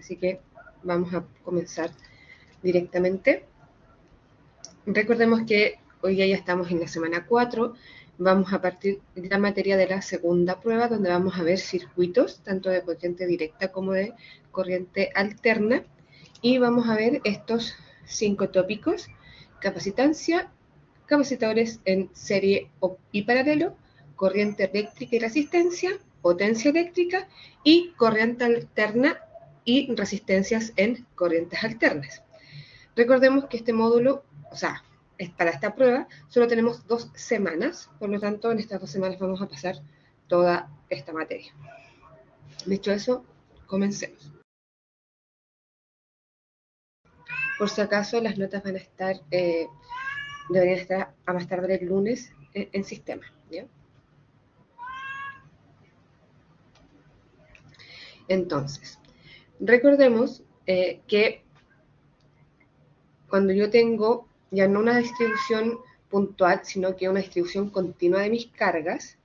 Así que vamos a comenzar directamente. Recordemos que hoy ya estamos en la semana 4, vamos a partir de la materia de la segunda prueba, donde vamos a ver circuitos, tanto de corriente directa como de corriente alterna, y vamos a ver estos 5 tópicos: capacitancia, capacitadores en serie y paralelo, corriente eléctrica y resistencia, potencia eléctrica y corriente alterna y resistencias en corrientes alternas. Recordemos que este módulo, para esta prueba, solo tenemos 2 semanas, por lo tanto, en estas 2 semanas vamos a pasar toda esta materia. Dicho eso, comencemos. Por si acaso, las notas van a estar, deberían estar a más tardar el lunes en sistema, ¿ya? Entonces, recordemos que cuando yo tengo ya no una distribución puntual, sino que una distribución continua de mis cargas,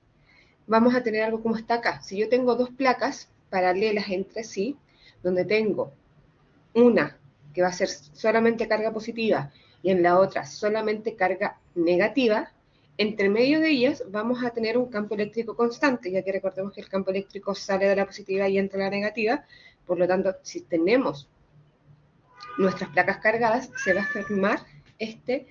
vamos a tener algo como está acá. Si yo tengo 2 placas paralelas entre sí, donde tengo una que va a ser solamente carga positiva y en la otra solamente carga negativa, entre medio de ellas vamos a tener un campo eléctrico constante, ya que recordemos que el campo eléctrico sale de la positiva y entra a la negativa. Por lo tanto, si tenemos nuestras placas cargadas, se va a formar este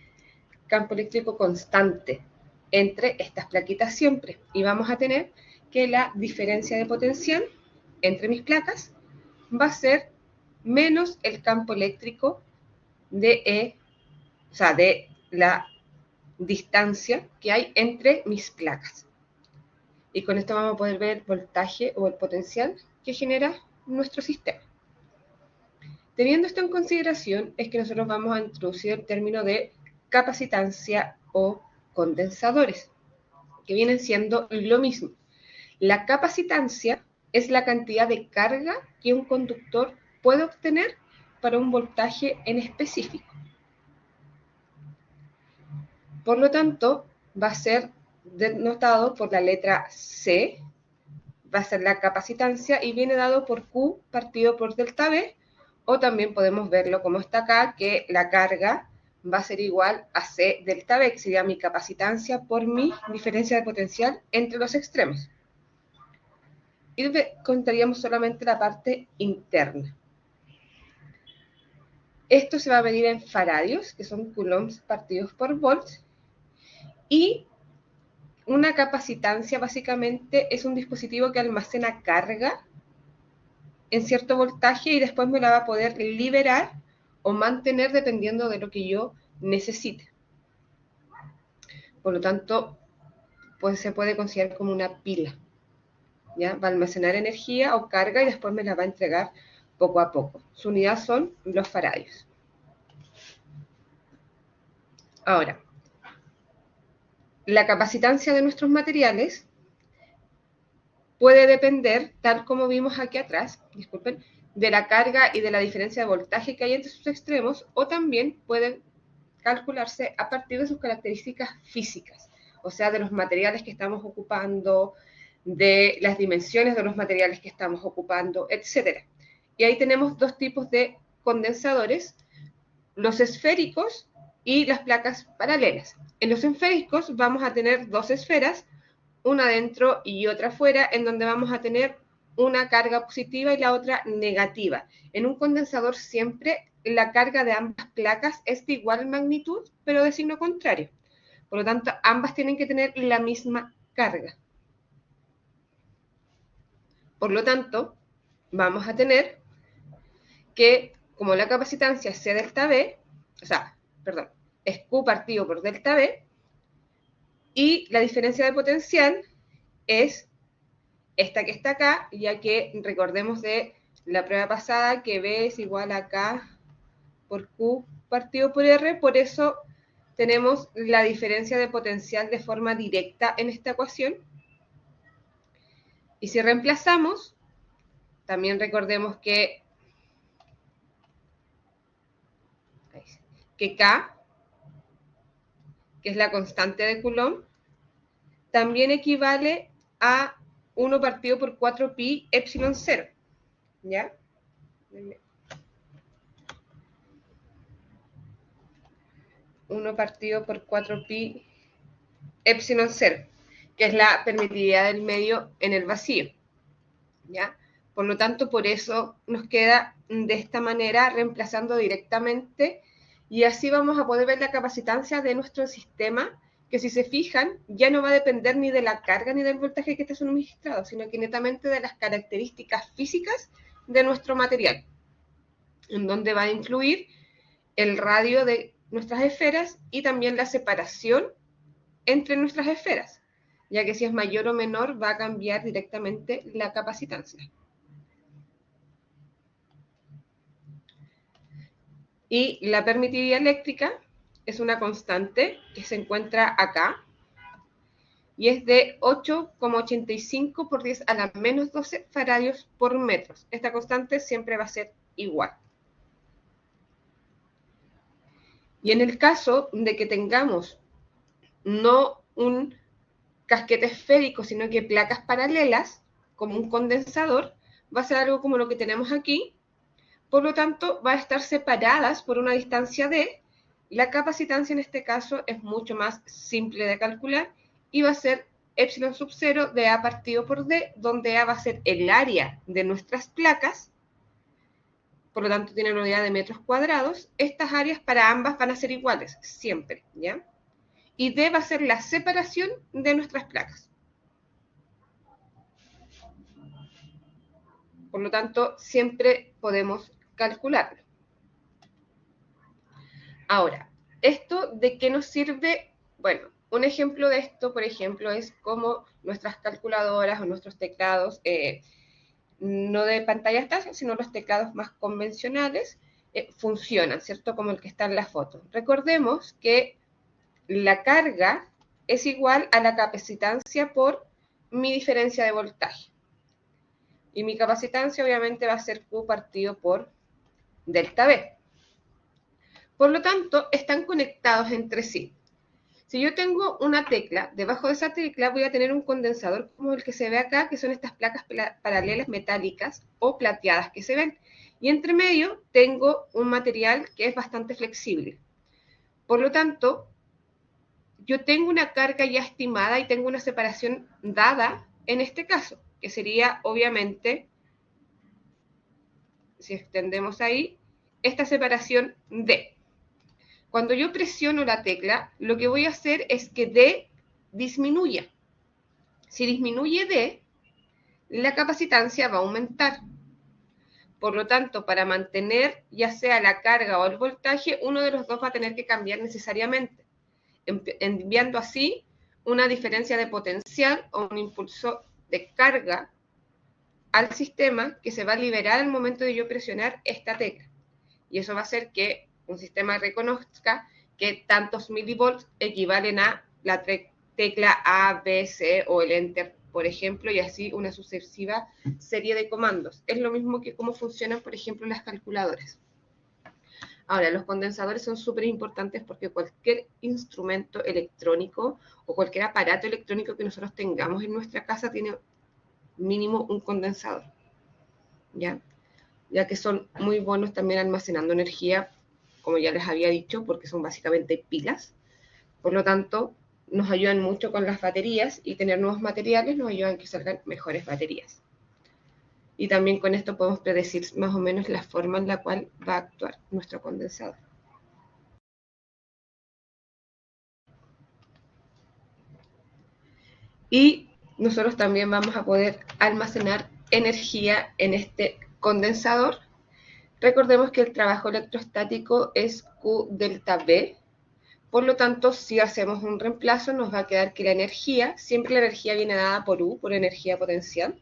campo eléctrico constante entre estas plaquitas siempre, y vamos a tener que la diferencia de potencial entre mis placas va a ser menos el campo eléctrico de la distancia que hay entre mis placas. Y con esto vamos a poder ver el voltaje o el potencial que genera nuestro sistema. Teniendo esto en consideración, es que nosotros vamos a introducir el término de capacitancia o condensadores, que vienen siendo lo mismo. La capacitancia es la cantidad de carga que un conductor puede obtener para un voltaje en específico. Por lo tanto, va a ser denotado por la letra C, va a ser la capacitancia, y viene dado por Q partido por delta V, o también podemos verlo como está acá, que la carga va a ser igual a C delta V, que sería mi capacitancia por mi diferencia de potencial entre los extremos. Y contaríamos solamente la parte interna. Esto se va a medir en faradios, que son coulombs partidos por volts, y una capacitancia básicamente es un dispositivo que almacena carga en cierto voltaje y después me la va a poder liberar o mantener dependiendo de lo que yo necesite. Por lo tanto, pues se puede considerar como una pila, ¿ya? Va a almacenar energía o carga y después me la va a entregar poco a poco. Su unidad son los faradios. Ahora, la capacitancia de nuestros materiales puede depender, tal como vimos aquí atrás, de la carga y de la diferencia de voltaje que hay entre sus extremos, o también puede calcularse a partir de sus características físicas, o sea, de los materiales que estamos ocupando, de las dimensiones de los materiales que estamos ocupando, etc. Y ahí tenemos 2 tipos de condensadores: los esféricos y las placas paralelas. En los esféricos vamos a tener 2 esferas, una dentro y otra afuera, en donde vamos a tener una carga positiva y la otra negativa. En un condensador siempre la carga de ambas placas es de igual magnitud, pero de signo contrario. Por lo tanto, ambas tienen que tener la misma carga. Por lo tanto, vamos a tener que, como la capacitancia es C delta V, es Q partido por delta V, y la diferencia de potencial es esta que está acá, ya que recordemos de la prueba pasada que B es igual a K por Q partido por R, por eso tenemos la diferencia de potencial de forma directa en esta ecuación. Y si reemplazamos, también recordemos que K, que es la constante de Coulomb, también equivale a 1 partido por 4 pi epsilon 0, ¿ya? 1 partido por 4pi epsilon 0, que es la permitividad del medio en el vacío, ¿ya? Por lo tanto, por eso nos queda de esta manera, reemplazando directamente, y así vamos a poder ver la capacitancia de nuestro sistema, que si se fijan, ya no va a depender ni de la carga ni del voltaje que esté suministrado, sino que netamente de las características físicas de nuestro material, en donde va a incluir el radio de nuestras esferas y también la separación entre nuestras esferas, ya que si es mayor o menor va a cambiar directamente la capacitancia. Y la permitividad eléctrica es una constante que se encuentra acá y es de 8,85 por 10 a la menos 12 faradios por metro. Esta constante siempre va a ser igual. Y en el caso de que tengamos no un casquete esférico, sino que placas paralelas, como un condensador, va a ser algo como lo que tenemos aquí. Por lo tanto, va a estar separadas por una distancia d. La capacitancia en este caso es mucho más simple de calcular y va a ser epsilon sub 0 de A partido por D, donde A va a ser el área de nuestras placas, por lo tanto tiene una unidad de metros cuadrados. Estas áreas para ambas van a ser iguales, siempre, ¿ya? Y D va a ser la separación de nuestras placas. Por lo tanto, siempre podemos calcularlo. Ahora, ¿esto de qué nos sirve? Bueno, un ejemplo de esto, por ejemplo, es cómo nuestras calculadoras o nuestros teclados, no de pantallas táctiles, sino los teclados más convencionales, funcionan, ¿cierto? Como el que está en la foto. Recordemos que la carga es igual a la capacitancia por mi diferencia de voltaje. Y mi capacitancia obviamente va a ser Q partido por delta V. Por lo tanto, están conectados entre sí. Si yo tengo una tecla, debajo de esa tecla voy a tener un condensador como el que se ve acá, que son estas placas paralelas metálicas o plateadas que se ven. Y entre medio tengo un material que es bastante flexible. Por lo tanto, yo tengo una carga ya estimada y tengo una separación dada en este caso, que sería obviamente, si extendemos ahí, esta separación D. Cuando yo presiono la tecla, lo que voy a hacer es que D disminuya. Si disminuye D, la capacitancia va a aumentar. Por lo tanto, para mantener ya sea la carga o el voltaje, uno de los dos va a tener que cambiar necesariamente, enviando así una diferencia de potencial o un impulso de carga al sistema que se va a liberar al momento de yo presionar esta tecla. Y eso va a hacer que un sistema reconozca que tantos milivolts equivalen a la tecla A, B, C o el Enter, por ejemplo, y así una sucesiva serie de comandos. Es lo mismo que cómo funcionan, por ejemplo, las calculadoras. Ahora, los condensadores son súper importantes porque cualquier instrumento electrónico o cualquier aparato electrónico que nosotros tengamos en nuestra casa tiene mínimo un condensador, ¿ya? Ya que son muy buenos también almacenando energía, como ya les había dicho, porque son básicamente pilas. Por lo tanto, nos ayudan mucho con las baterías y tener nuevos materiales nos ayudan a que salgan mejores baterías. Y también con esto podemos predecir más o menos la forma en la cual va a actuar nuestro condensador. Y nosotros también vamos a poder almacenar energía en este condensador. Recordemos que el trabajo electrostático es Q delta V. Por lo tanto, si hacemos un reemplazo, nos va a quedar que la energía, siempre la energía viene dada por U, por energía potencial,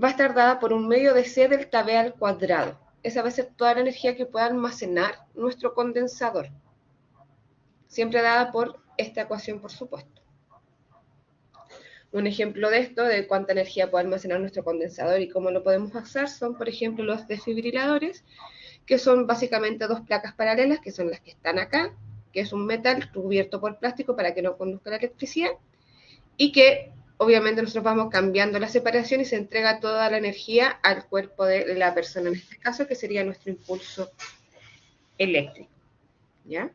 va a estar dada por un medio de C delta V al cuadrado. Esa va a ser toda la energía que pueda almacenar nuestro condensador. Siempre dada por esta ecuación, por supuesto. Un ejemplo de esto, de cuánta energía puede almacenar nuestro condensador y cómo lo podemos usar, son, por ejemplo, los desfibriladores, que son básicamente dos placas paralelas, que son las que están acá, que es un metal cubierto por plástico para que no conduzca la electricidad, y que obviamente nosotros vamos cambiando la separación y se entrega toda la energía al cuerpo de la persona, en este caso, que sería nuestro impulso eléctrico, ¿ya?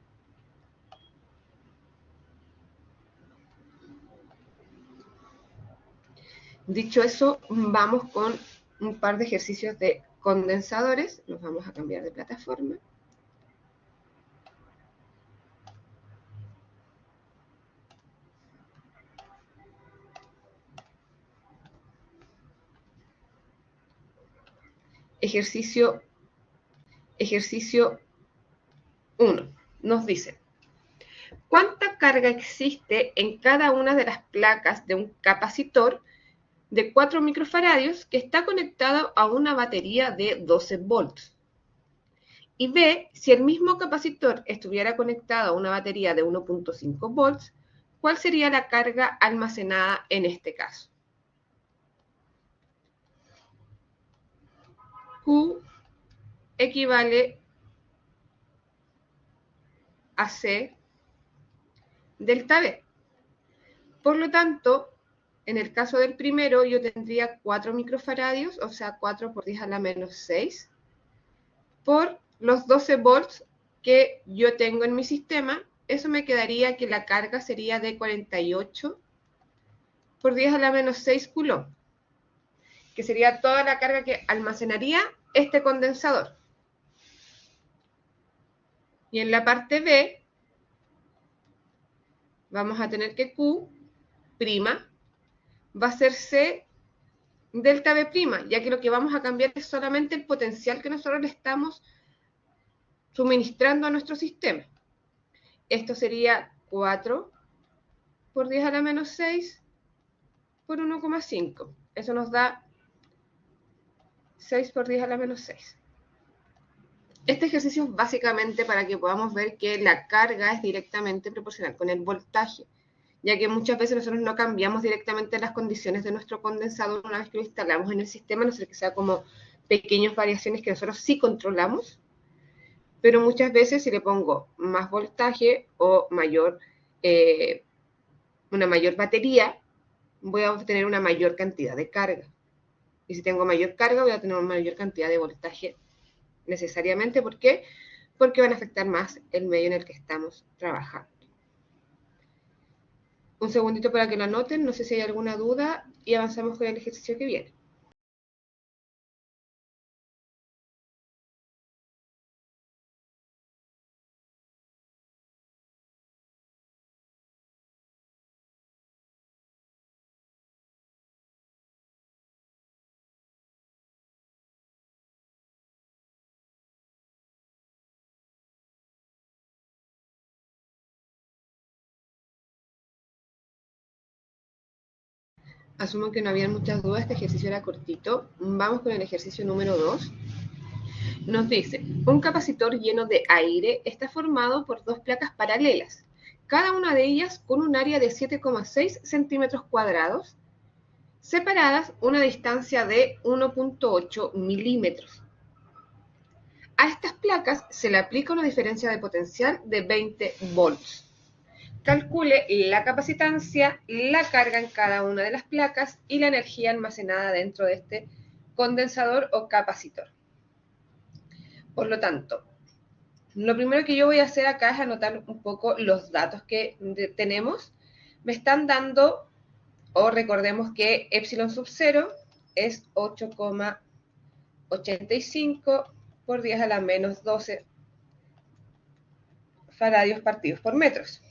Dicho eso, vamos con un par de ejercicios de condensadores. Nos vamos a cambiar de plataforma. Ejercicio 1. Nos dice, ¿cuánta carga existe en cada una de las placas de un capacitor de 4 microfaradios que está conectado a una batería de 12 volts? Y B, si el mismo capacitor estuviera conectado a una batería de 1.5 volts, ¿cuál sería la carga almacenada en este caso? Q equivale a C delta B. Por lo tanto, en el caso del primero, yo tendría 4 microfaradios, o sea, 4 por 10 a la menos 6, por los 12 volts que yo tengo en mi sistema. Eso me quedaría que la carga sería de 48 por 10 a la menos 6 coulomb, que sería toda la carga que almacenaría este condensador. Y en la parte B, vamos a tener que Q' va a ser C delta B', ya que lo que vamos a cambiar es solamente el potencial que nosotros le estamos suministrando a nuestro sistema. Esto sería 4 por 10 a la menos 6 por 1,5. Eso nos da 6 por 10 a la menos 6. Este ejercicio es básicamente para que podamos ver que la carga es directamente proporcional con el voltaje, ya que muchas veces nosotros no cambiamos directamente las condiciones de nuestro condensador una vez que lo instalamos en el sistema, a no ser que sea como pequeñas variaciones que nosotros sí controlamos, pero muchas veces si le pongo más voltaje o una mayor batería, voy a obtener una mayor cantidad de carga. Y si tengo mayor carga, voy a tener una mayor cantidad de voltaje necesariamente. ¿Por qué? Porque van a afectar más el medio en el que estamos trabajando. Un segundito para que lo anoten, no sé si hay alguna duda y avanzamos con el ejercicio que viene. Asumo que no había muchas dudas, este ejercicio era cortito. Vamos con el ejercicio número 2. Nos dice, un capacitor lleno de aire está formado por dos placas paralelas, cada una de ellas con un área de 7,6 centímetros cuadrados, separadas una distancia de 1.8 milímetros. A estas placas se le aplica una diferencia de potencial de 20 volts. Calcule la capacitancia, la carga en cada una de las placas y la energía almacenada dentro de este condensador o capacitor. Por lo tanto, lo primero que yo voy a hacer acá es anotar un poco los datos que tenemos. Me están dando, o recordemos que epsilon sub 0 es 8,85 por 10 a la menos 12 faradios partidos por metros.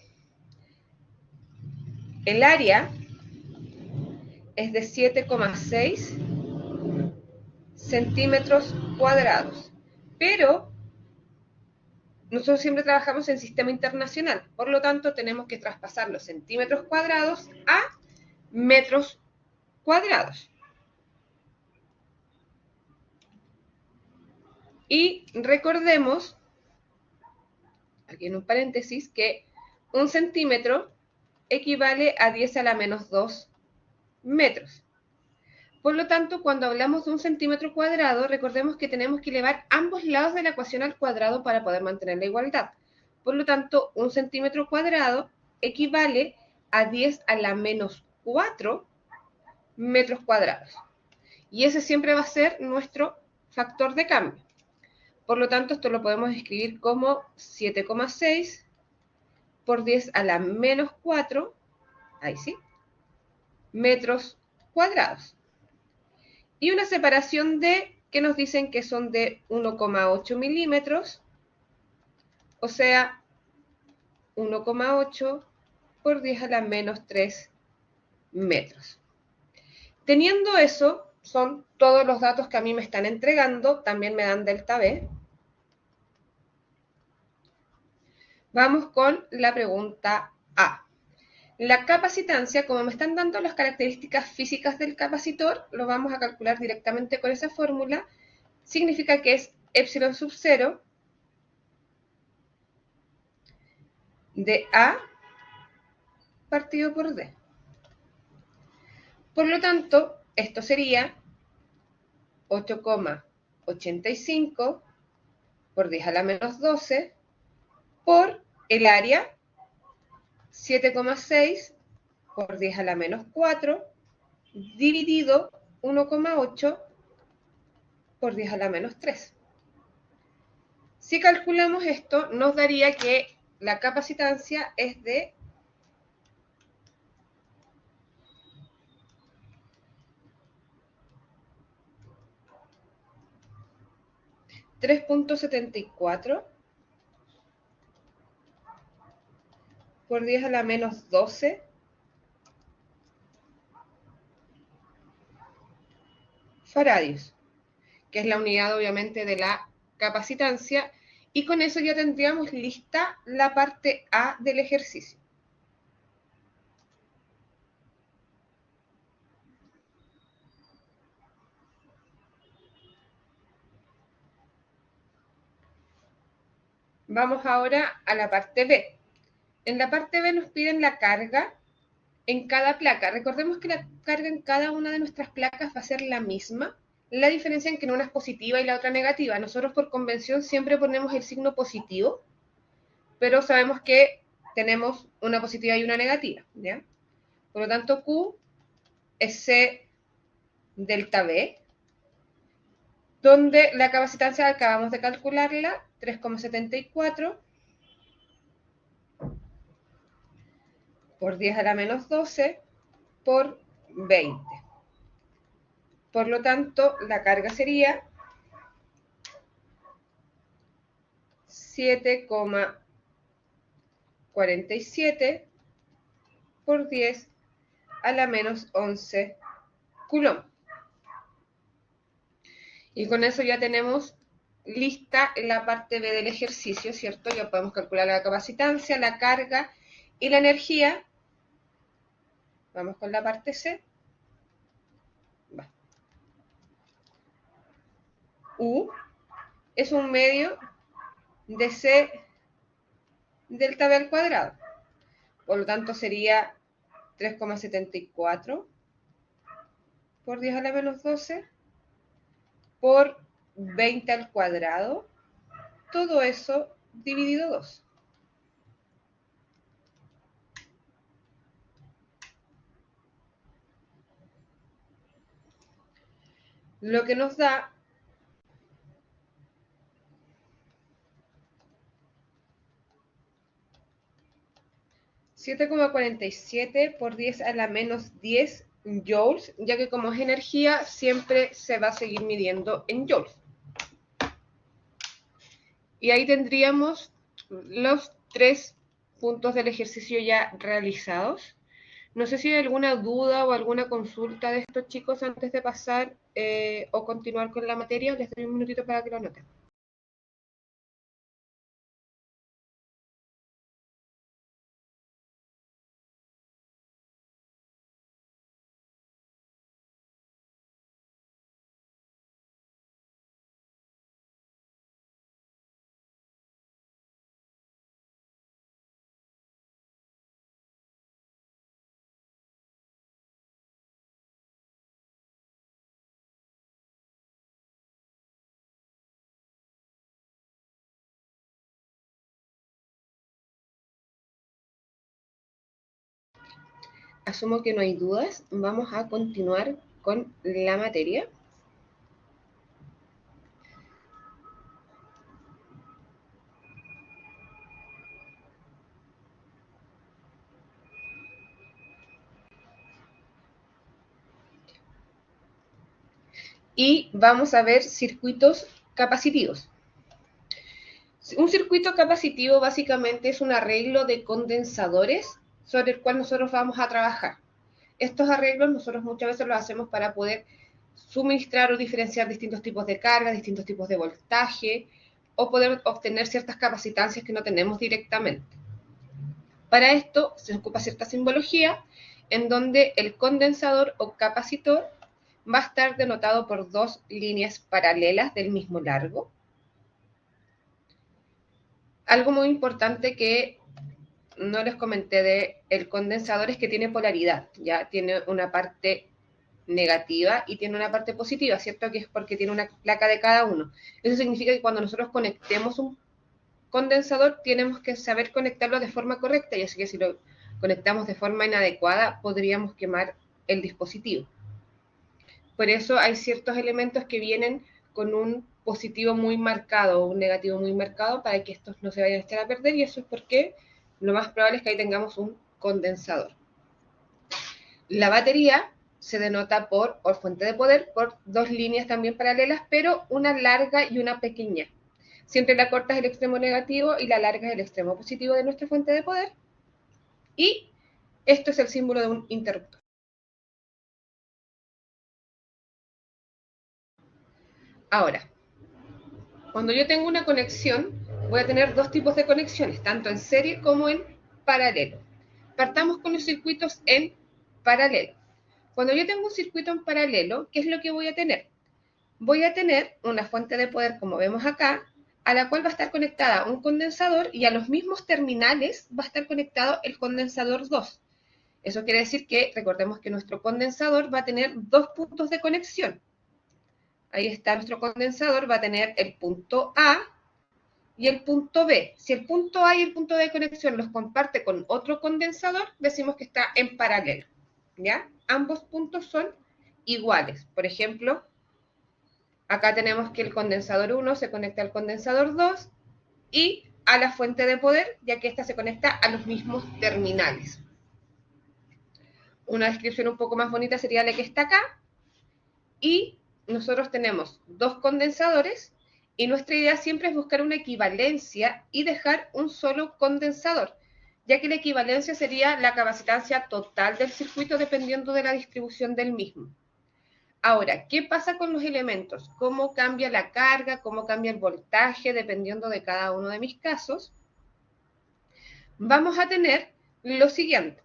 El área es de 7,6 centímetros cuadrados, pero nosotros siempre trabajamos en sistema internacional, por lo tanto tenemos que traspasar los centímetros cuadrados a metros cuadrados. Y recordemos, aquí en un paréntesis, que un centímetro equivale a 10 a la menos 2 metros. Por lo tanto, cuando hablamos de un centímetro cuadrado, recordemos que tenemos que elevar ambos lados de la ecuación al cuadrado para poder mantener la igualdad. Por lo tanto, un centímetro cuadrado equivale a 10 a la menos 4 metros cuadrados. Y ese siempre va a ser nuestro factor de cambio. Por lo tanto, esto lo podemos escribir como 7,6 por 10 a la menos 4, ahí sí, metros cuadrados. Y una separación que nos dicen que son de 1,8 milímetros, o sea, 1,8 por 10 a la menos 3 metros. Teniendo eso, son todos los datos que a mí me están entregando, también me dan delta B. Vamos con la pregunta A. La capacitancia, como me están dando las características físicas del capacitor, lo vamos a calcular directamente con esa fórmula. Significa que es epsilon sub 0 de A partido por D. Por lo tanto, esto sería 8,85 por 10 a la menos 12 por el área 7,6 por 10 a la menos 4 dividido 1,8 por 10 a la menos 3. Si calculamos esto, nos daría que la capacitancia es de 3,74 por 10 a la menos 12 faradios, que es la unidad obviamente de la capacitancia, y con eso ya tendríamos lista la parte A del ejercicio. Vamos ahora a la parte B. En la parte B nos piden la carga en cada placa. Recordemos que la carga en cada una de nuestras placas va a ser la misma. La diferencia en que una es positiva y la otra negativa. Nosotros por convención siempre ponemos el signo positivo, pero sabemos que tenemos una positiva y una negativa, ¿ya? Por lo tanto, Q es C delta B, donde la capacitancia acabamos de calcularla, 3,74 por 10 a la menos 12 por 20. Por lo tanto, la carga sería 7,47 por 10 a la menos 11 coulomb. Y con eso ya tenemos lista la parte B del ejercicio, ¿cierto? Ya podemos calcular la capacitancia, la carga y la energía. Vamos con la parte C. Va. U es un medio de C delta B al cuadrado. Por lo tanto sería 3,74 por 10 a la menos 12 por 20 al cuadrado. Todo eso dividido 2. Lo que nos da 7,47 por 10 a la menos 10 joules, ya que como es energía, siempre se va a seguir midiendo en joules. Y ahí tendríamos los 3 puntos del ejercicio ya realizados. No sé si hay alguna duda o alguna consulta de estos chicos antes de pasar o continuar con la materia. Les doy un minutito para que lo anoten. asumo que no hay dudas. Vamos a continuar con la materia. Y vamos a ver circuitos capacitivos. Un circuito capacitivo básicamente es un arreglo de condensadores sobre el cual nosotros vamos a trabajar. Estos arreglos nosotros muchas veces los hacemos para poder suministrar o diferenciar distintos tipos de carga, distintos tipos de voltaje, o poder obtener ciertas capacitancias que no tenemos directamente. Para esto se ocupa cierta simbología en donde el condensador o capacitor va a estar denotado por dos líneas paralelas del mismo largo. Algo muy importante que no les comenté de el condensador es que tiene polaridad, ya tiene una parte negativa y tiene una parte positiva, ¿cierto? Que es porque tiene una placa de cada uno. Eso significa que cuando nosotros conectemos un condensador, tenemos que saber conectarlo de forma correcta, y así que si lo conectamos de forma inadecuada, podríamos quemar el dispositivo. Por eso hay ciertos elementos que vienen con un positivo muy marcado o un negativo muy marcado para que estos no se vayan a echar a perder, y eso es porque lo más probable es que ahí tengamos un condensador. La batería se denota por fuente de poder, por dos líneas también paralelas, pero una larga y una pequeña. Siempre la corta es el extremo negativo y la larga es el extremo positivo de nuestra fuente de poder. Y esto es el símbolo de un interruptor. Ahora, cuando yo tengo una conexión, voy a tener dos tipos de conexiones, tanto en serie como en paralelo. Partamos con los circuitos en paralelo. Cuando yo tengo un circuito en paralelo, ¿qué es lo que voy a tener? Voy a tener una fuente de poder, como vemos acá, a la cual va a estar conectada un condensador, y a los mismos terminales va a estar conectado el condensador 2. Eso quiere decir que, recordemos que nuestro condensador va a tener dos puntos de conexión. Ahí está nuestro condensador, va a tener el punto A y el punto B. Si el punto A y el punto B de conexión los comparte con otro condensador, decimos que está en paralelo, ¿ya? Ambos puntos son iguales. Por ejemplo, acá tenemos que el condensador 1 se conecta al condensador 2 y a la fuente de poder, ya que ésta se conecta a los mismos terminales. Una descripción un poco más bonita sería la que está acá, y nosotros tenemos dos condensadores, y nuestra idea siempre es buscar una equivalencia y dejar un solo condensador, ya que la equivalencia sería la capacitancia total del circuito dependiendo de la distribución del mismo. Ahora, ¿qué pasa con los elementos? ¿Cómo cambia la carga? ¿Cómo cambia el voltaje dependiendo de cada uno de mis casos? Vamos a tener lo siguiente.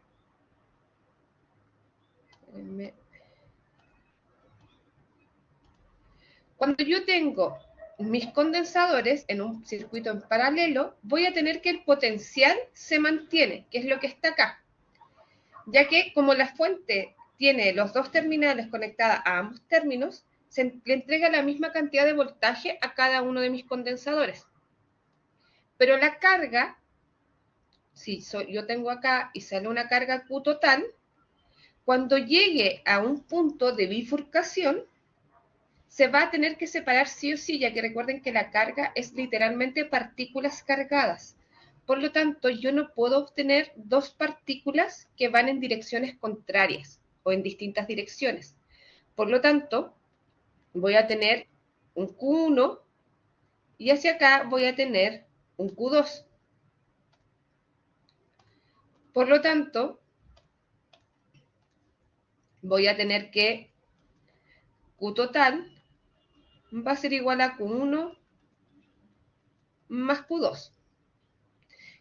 Cuando yo tengo mis condensadores en un circuito en paralelo, voy a tener que el potencial se mantiene, que es lo que está acá, ya que como la fuente tiene los dos terminales conectados a ambos términos, le entrega la misma cantidad de voltaje a cada uno de mis condensadores. Pero la carga, si yo tengo acá y sale una carga Q total, cuando llegue a un punto de bifurcación, se va a tener que separar sí o sí, ya que recuerden que la carga es literalmente partículas cargadas. Por lo tanto, yo no puedo obtener dos partículas que van en direcciones contrarias o en distintas direcciones. Por lo tanto, voy a tener un Q1 y hacia acá voy a tener un Q2. Por lo tanto, voy a tener que Q total va a ser igual a Q1 más Q2,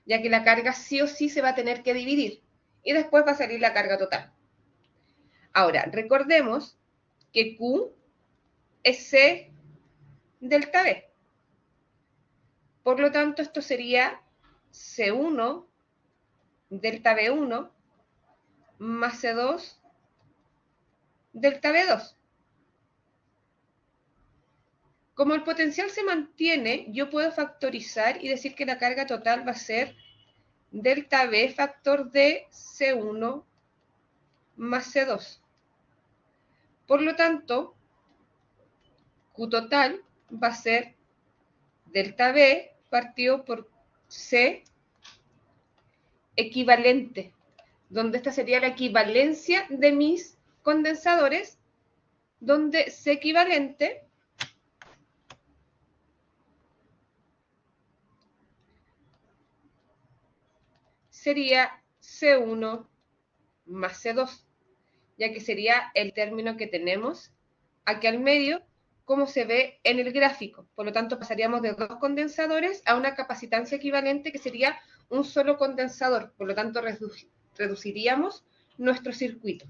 ya que la carga sí o sí se va a tener que dividir, y después va a salir la carga total. Ahora, recordemos que Q es C delta B. Por lo tanto, esto sería C1 delta B1 más C2 delta B2. Como el potencial se mantiene, yo puedo factorizar y decir que la carga total va a ser delta B factor de C1 más C2. Por lo tanto, Q total va a ser delta B partido por C equivalente, donde esta sería la equivalencia de mis condensadores, donde C equivalente sería C1 más C2, ya que sería el término que tenemos aquí al medio, como se ve en el gráfico. Por lo tanto, pasaríamos de 2 condensadores a una capacitancia equivalente que sería un solo condensador. Por lo tanto, reduciríamos nuestro circuito.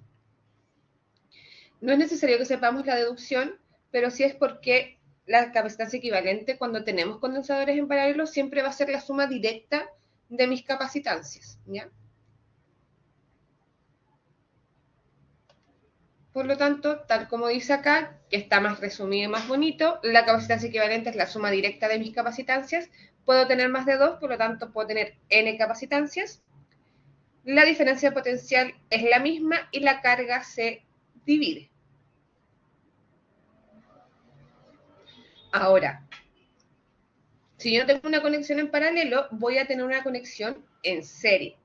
No es necesario que sepamos la deducción, pero sí es porque la capacitancia equivalente, cuando tenemos condensadores en paralelo, siempre va a ser la suma directa de mis capacitancias, ¿ya? Por lo tanto, tal como dice acá, que está más resumido y más bonito, la capacitancia equivalente es la suma directa de mis capacitancias. Puedo tener más de 2, por lo tanto puedo tener n capacitancias. La diferencia potencial es la misma y la carga se divide. Ahora, si yo no tengo una conexión en paralelo, voy a tener una conexión en serie,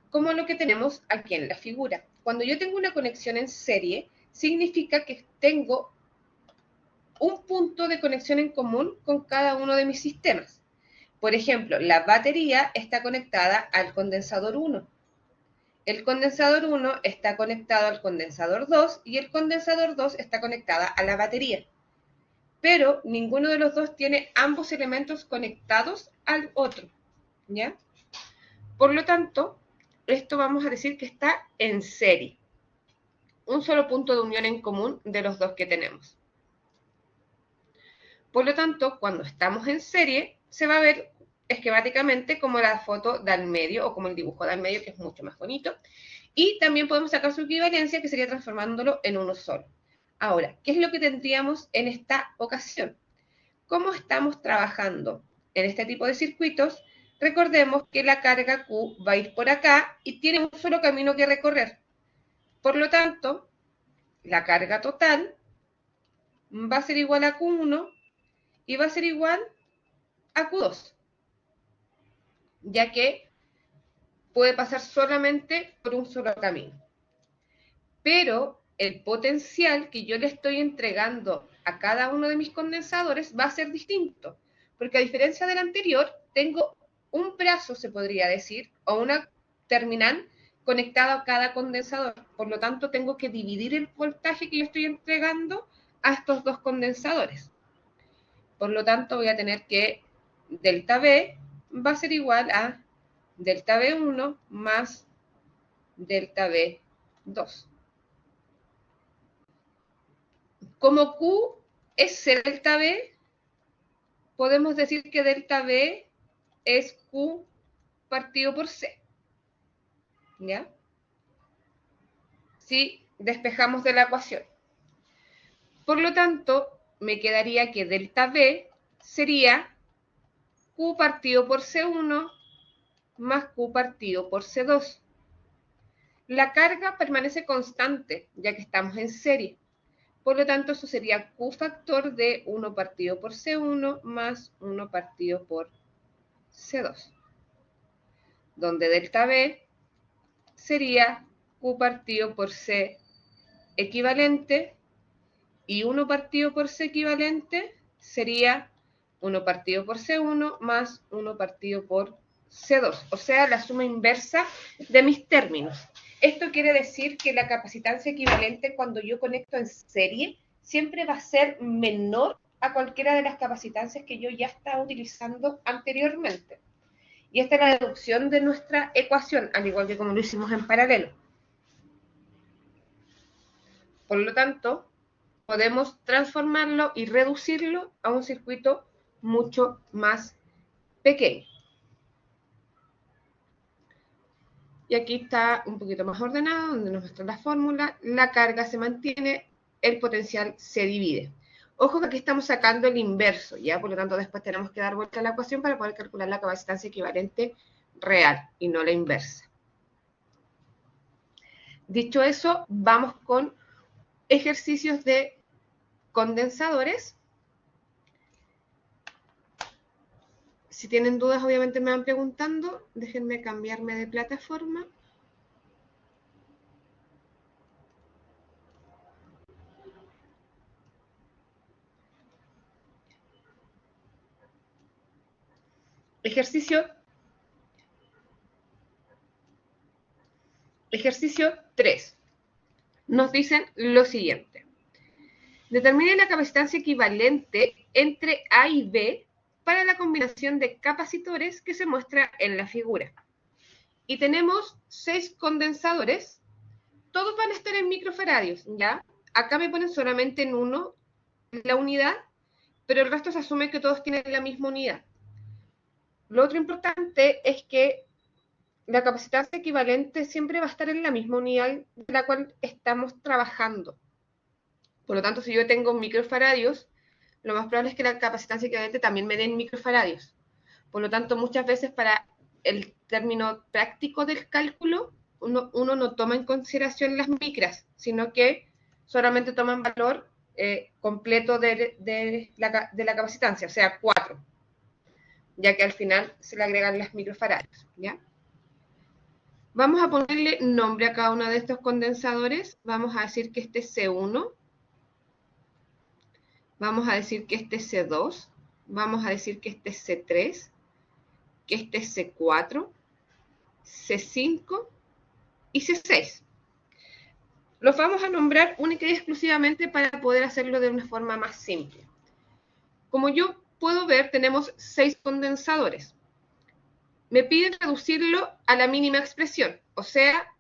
como lo que tenemos aquí en la figura. Cuando yo tengo una conexión en serie, significa que tengo un punto de conexión en común con cada uno de mis sistemas. Por ejemplo, la batería está conectada al condensador 1. El condensador 1 está conectado al condensador 2 y el condensador 2 está conectada a la batería. Pero ninguno de los dos tiene ambos elementos conectados al otro, ¿ya? Por lo tanto, esto vamos a decir que está en serie. Un solo punto de unión en común de los dos que tenemos. Por lo tanto, cuando estamos en serie, se va a ver esquemáticamente como la foto de al medio o como el dibujo de al medio, que es mucho más bonito. Y también podemos sacar su equivalencia, que sería transformándolo en uno solo. Ahora, ¿qué es lo que tendríamos en esta ocasión? ¿Cómo estamos trabajando en este tipo de circuitos? Recordemos que la carga Q va a ir por acá y tiene un solo camino que recorrer. Por lo tanto, la carga total va a ser igual a Q1 y va a ser igual a Q2, ya que puede pasar solamente por un solo camino. Pero el potencial que yo le estoy entregando a cada uno de mis condensadores va a ser distinto, porque a diferencia del anterior, tengo un brazo, se podría decir, o una terminal conectada a cada condensador. Por lo tanto, tengo que dividir el voltaje que yo estoy entregando a estos dos condensadores. Por lo tanto, voy a tener que delta B va a ser igual a delta B1 más delta B2. Como Q es C delta B, podemos decir que delta B es Q partido por C. ¿Ya? Si despejamos de la ecuación. Por lo tanto, me quedaría que delta B sería Q partido por C1 más Q partido por C2. La carga permanece constante, ya que estamos en serie. Por lo tanto, eso sería Q factor de 1 partido por C1 más 1 partido por C2. Donde delta B sería Q partido por C equivalente y 1 partido por C equivalente sería 1 partido por C1 más 1 partido por C2, o sea, la suma inversa de mis términos. Esto quiere decir que la capacitancia equivalente cuando yo conecto en serie siempre va a ser menor a cualquiera de las capacitancias que yo ya estaba utilizando anteriormente. Y esta es la deducción de nuestra ecuación, al igual que como lo hicimos en paralelo. Por lo tanto, podemos transformarlo y reducirlo a un circuito mucho más pequeño. Y aquí está un poquito más ordenado, donde nos muestra la fórmula. La carga se mantiene, el potencial se divide. Ojo que aquí estamos sacando el inverso, ¿ya? Por lo tanto, después tenemos que dar vuelta a la ecuación para poder calcular la capacitancia equivalente real y no la inversa. Dicho eso, vamos con ejercicios de condensadores. Si tienen dudas, obviamente me van preguntando. Déjenme cambiarme de plataforma. Ejercicio 3. Nos dicen lo siguiente. Determine la capacitancia equivalente entre A y B para la combinación de capacitores que se muestra en la figura. Y tenemos 6 condensadores. Todos van a estar en microfaradios, ¿ya? Acá me ponen solamente en uno la unidad, pero el resto se asume que todos tienen la misma unidad. Lo otro importante es que la capacitancia equivalente siempre va a estar en la misma unidad de la cual estamos trabajando. Por lo tanto, si yo tengo microfaradios, lo más probable es que la capacitancia equivalente también me den microfaradios. Por lo tanto, muchas veces para el término práctico del cálculo, uno no toma en consideración las micras, sino que solamente toma en valor completo de la capacitancia, o sea, 4, ya que al final se le agregan las microfaradios, ¿ya? Vamos a ponerle nombre a cada uno de estos condensadores. Vamos a decir que este es C1. Vamos a decir que este es C2. Vamos a decir que este es C3. Que este es C4. C5 y C6. Los vamos a nombrar única y exclusivamente para poder hacerlo de una forma más simple. Como yo puedo ver, tenemos 6 condensadores. Me piden reducirlo a la mínima expresión, o sea,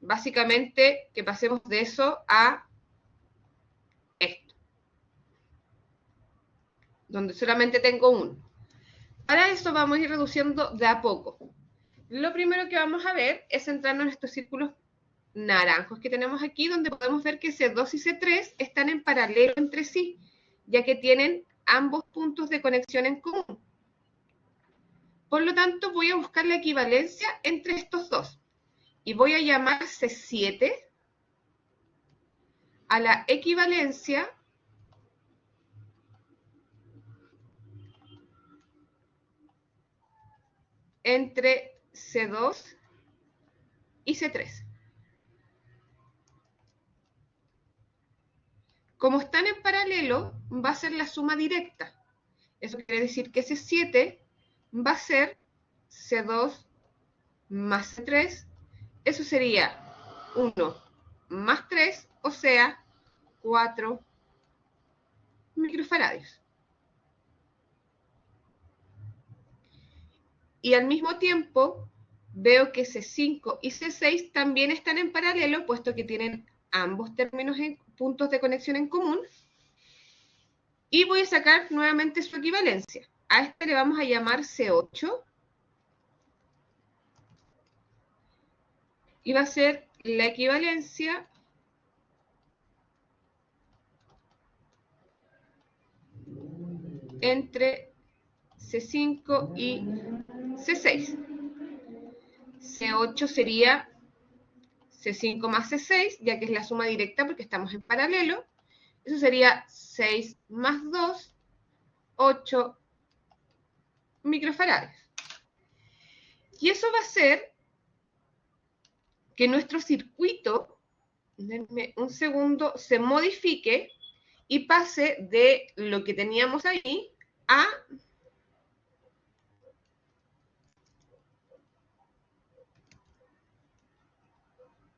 básicamente que pasemos de eso a esto, donde solamente tengo uno. Para eso vamos a ir reduciendo de a poco. Lo primero que vamos a ver es centrarnos en estos círculos naranjos que tenemos aquí, donde podemos ver que C2 y C3 están en paralelo entre sí, ya que tienen ambos puntos de conexión en común. Por lo tanto, voy a buscar la equivalencia entre estos dos. Y voy a llamar C7 a la equivalencia entre C2 y C3. Como están en paralelo, va a ser la suma directa. Eso quiere decir que C7 va a ser C2 más C3. Eso sería 1 más 3, o sea, 4 microfaradios. Y al mismo tiempo, veo que C5 y C6 también están en paralelo, puesto que tienen ambos términos en puntos de conexión en común. Y voy a sacar nuevamente su equivalencia. A este le vamos a llamar C8. Y va a ser la equivalencia entre C5 y C6. C8 sería C5 más C6, ya que es la suma directa porque estamos en paralelo. Eso sería 6 más 2, 8 microfaradios. Y eso va a hacer que nuestro circuito, denme un segundo, se modifique y pase de lo que teníamos ahí a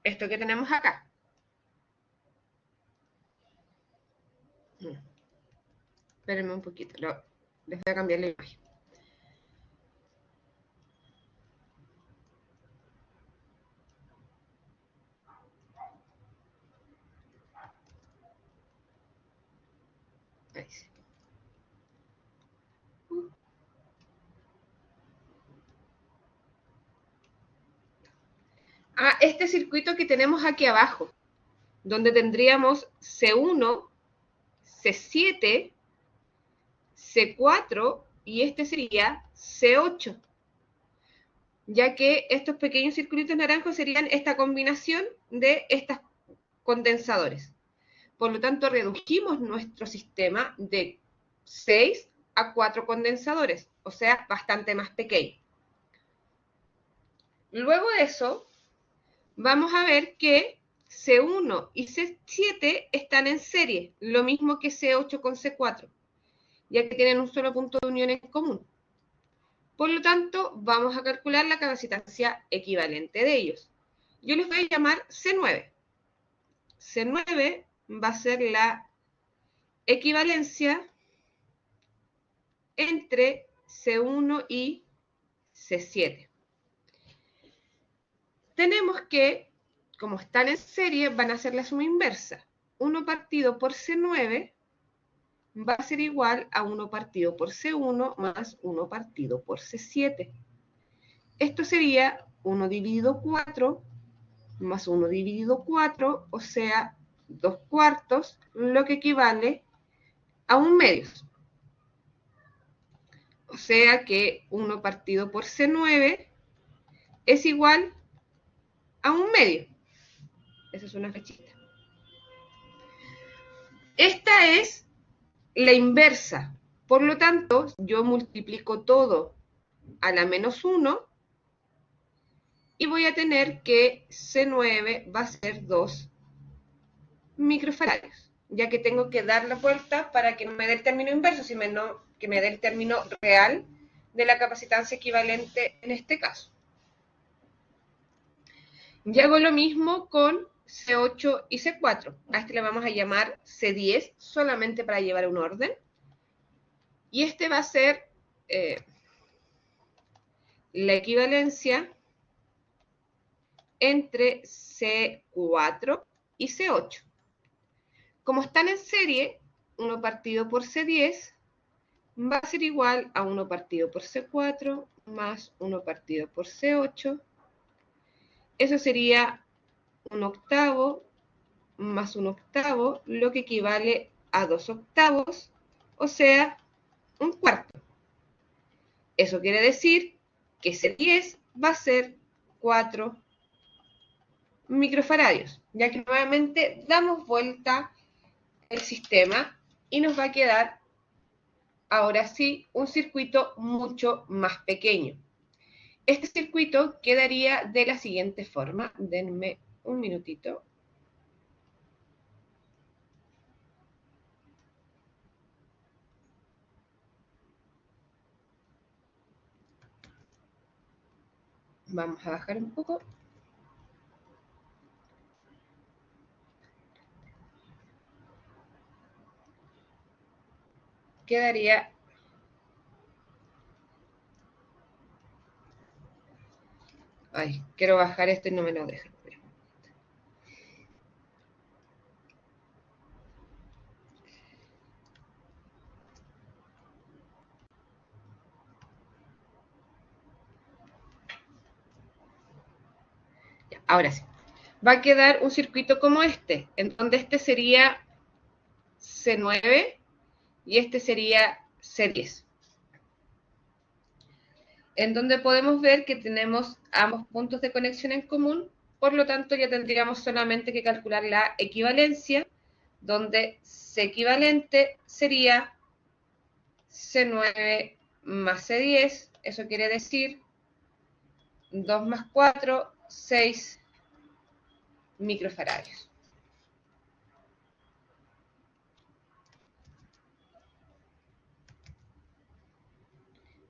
esto que tenemos acá. Espérenme un poquito, les voy a cambiar la imagen. Ahí sí. Este circuito que tenemos aquí abajo, donde tendríamos C1, C7, C4 y este sería C8. ya que estos pequeños circulitos naranjos serían esta combinación de estos condensadores. Por lo tanto, redujimos nuestro sistema de 6 a 4 condensadores, o sea, bastante más pequeño. Luego de eso, vamos a ver que C1 y C7 están en serie, lo mismo que C8 con C4, ya que tienen un solo punto de unión en común. Por lo tanto, vamos a calcular la capacitancia equivalente de ellos. Yo les voy a llamar C9. C9 va a ser la equivalencia entre C1 y C7. Tenemos que, como están en serie, van a hacer la suma inversa. 1 partido por C9 va a ser igual a 1 partido por C1 más 1 partido por C7. Esto sería 1 dividido 4 más 1 dividido 4, o sea, 2 cuartos, lo que equivale a 1 medio. O sea que 1 partido por C9 es igual a 1 medio. Esa es una flechita. Esta es la inversa. Por lo tanto, yo multiplico todo a la menos 1 y voy a tener que C9 va a ser 2 microfaradios, ya que tengo que dar la vuelta para que no me dé el término inverso, sino que me dé el término real de la capacitancia equivalente en este caso. Y hago lo mismo con C8 y C4. A este le vamos a llamar C10 solamente para llevar un orden. Y este va a ser la equivalencia entre C4 y C8. Como están en serie, 1 partido por C10 va a ser igual a 1 partido por C4 más 1 partido por C8. Eso sería 1 octavo más 1 octavo, lo que equivale a 2 octavos, o sea, un cuarto. Eso quiere decir que C10 va a ser 4 microfaradios, ya que nuevamente damos vuelta el sistema y nos va a quedar ahora sí un circuito mucho más pequeño. Este circuito quedaría de la siguiente forma. Denme un minutito. Vamos a bajar un poco. Quedaría ay, quiero bajar esto y no me lo dejan. Ya, ahora sí. Va a quedar un circuito como este, en donde este sería C9 y este sería C10. En donde podemos ver que tenemos ambos puntos de conexión en común, por lo tanto ya tendríamos solamente que calcular la equivalencia, donde C equivalente sería C9 más C10, eso quiere decir 2 más 4, 6 microfaradios.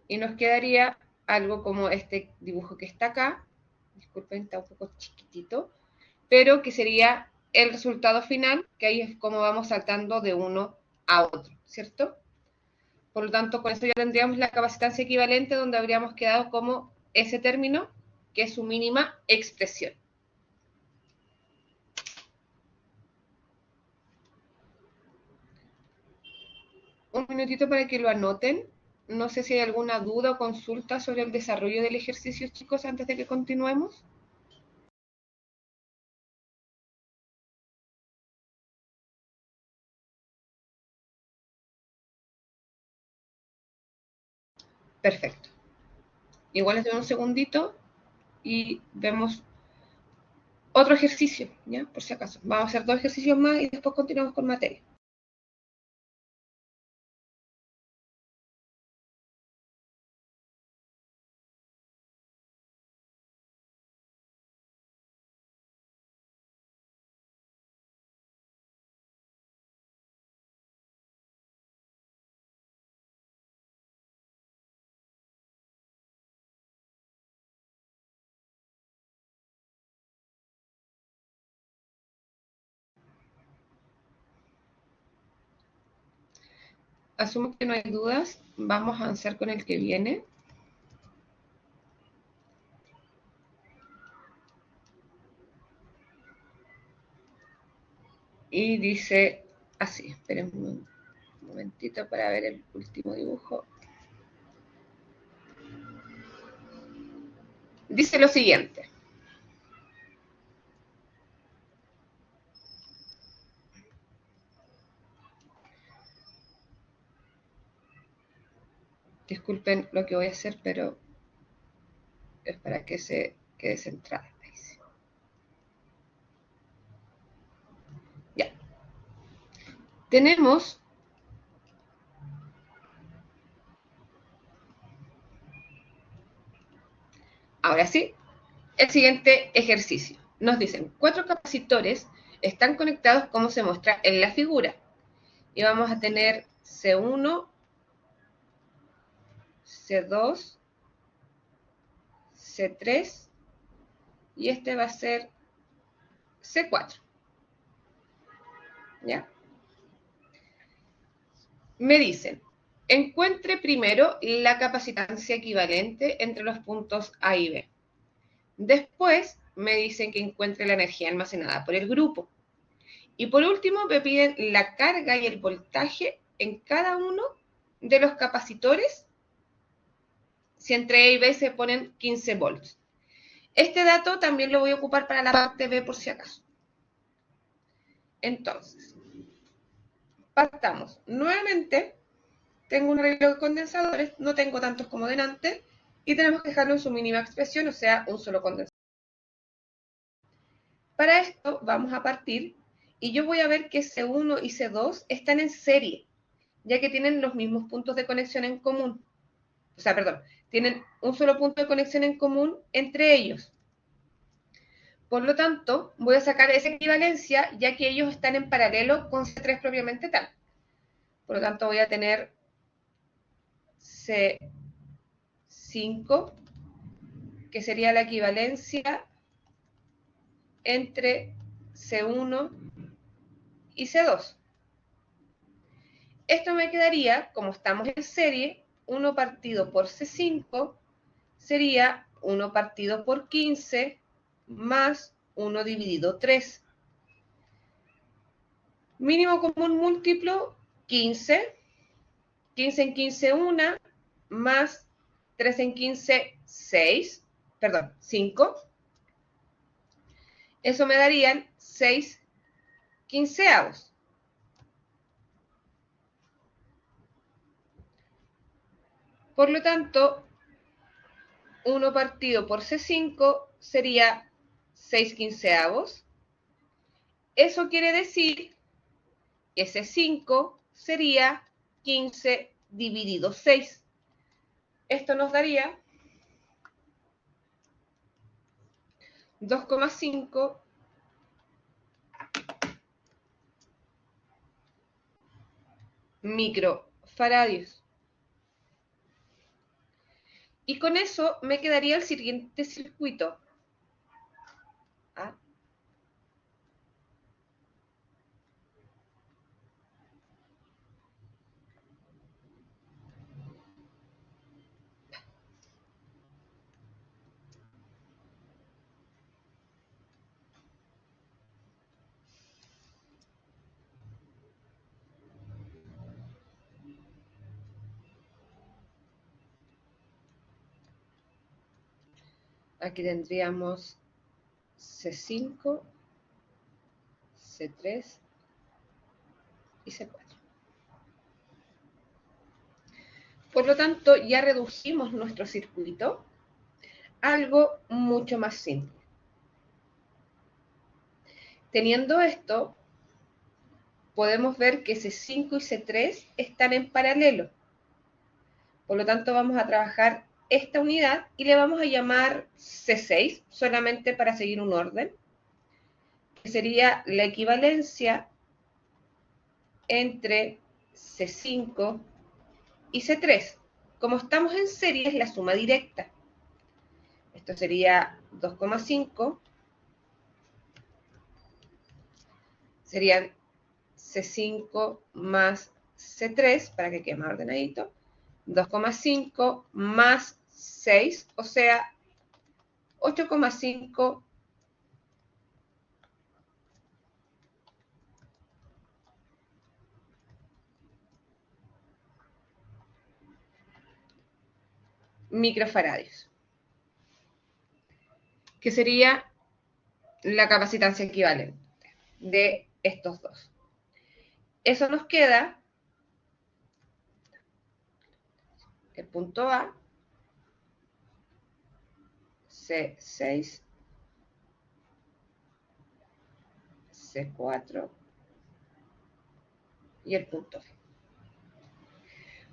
Y nos quedaría algo como este dibujo que está acá, disculpen, está un poco chiquitito, pero que sería el resultado final, que ahí es como vamos saltando de uno a otro, ¿cierto? Por lo tanto, con esto ya tendríamos la capacitancia equivalente, donde habríamos quedado como ese término, que es su mínima expresión. Un minutito para que lo anoten. No sé si hay alguna duda o consulta sobre el desarrollo del ejercicio, chicos, antes de que continuemos. Perfecto. Igual les doy un segundito y vemos otro ejercicio, ¿ya? Por si acaso. Vamos a hacer 2 ejercicios más y después continuamos con materia. Asumo que no hay dudas. Vamos a avanzar con el que viene. Y dice así. Esperen un momentito para ver el último dibujo. Dice lo siguiente. Disculpen lo que voy a hacer, pero es para que se quede centrada. Ya. Tenemos ahora sí, el siguiente ejercicio. Nos dicen, 4 capacitores están conectados como se muestra en la figura. Y vamos a tener C1, C2, C3 y este va a ser C4. ¿Ya? Me dicen, encuentre primero la capacitancia equivalente entre los puntos A y B. Después me dicen que encuentre la energía almacenada por el grupo. Y por último me piden la carga y el voltaje en cada uno de los capacitores si entre A y B se ponen 15 volts. Este dato también lo voy a ocupar para la parte B por si acaso. Entonces, partamos. Nuevamente, tengo un arreglo de condensadores, no tengo tantos como delante, y tenemos que dejarlo en su mínima expresión, o sea, un solo condensador. Para esto vamos a partir, y yo voy a ver que C1 y C2 están en serie, ya que tienen los mismos puntos de conexión en común. O sea, perdón, tienen un solo punto de conexión en común entre ellos. Por lo tanto, voy a sacar esa equivalencia, ya que ellos están en paralelo con C3 propiamente tal. Por lo tanto, voy a tener C5, que sería la equivalencia entre C1 y C2. Esto me quedaría, como estamos en serie, 1 partido por C5 sería 1 partido por 15 más 1 dividido 3. Mínimo común múltiplo, 15. 15 en 15, 1, más 3 en 15, 6. Perdón, 5. Eso me darían 6 quinceavos. Por lo tanto, 1 partido por C5 sería 6 quinceavos. Eso quiere decir que C5 sería 15 dividido 6. Esto nos daría 2,5 microfaradios. Y con eso me quedaría el siguiente circuito. ¿Ah? Aquí tendríamos C5, C3 y C4. Por lo tanto, ya redujimos nuestro circuito algo mucho más simple. Teniendo esto, podemos ver que C5 y C3 están en paralelo. Por lo tanto, vamos a trabajar esta unidad y le vamos a llamar C6, solamente para seguir un orden, que sería la equivalencia entre C5 y C3. Como estamos en serie, es la suma directa. Esto sería 2,5, serían C5 más C3, para que quede más ordenadito, 2,5 más 6, o sea, 8,5 microfaradios, que sería la capacitancia equivalente de estos dos. Eso nos queda el punto A, C6, C4 y el punto B.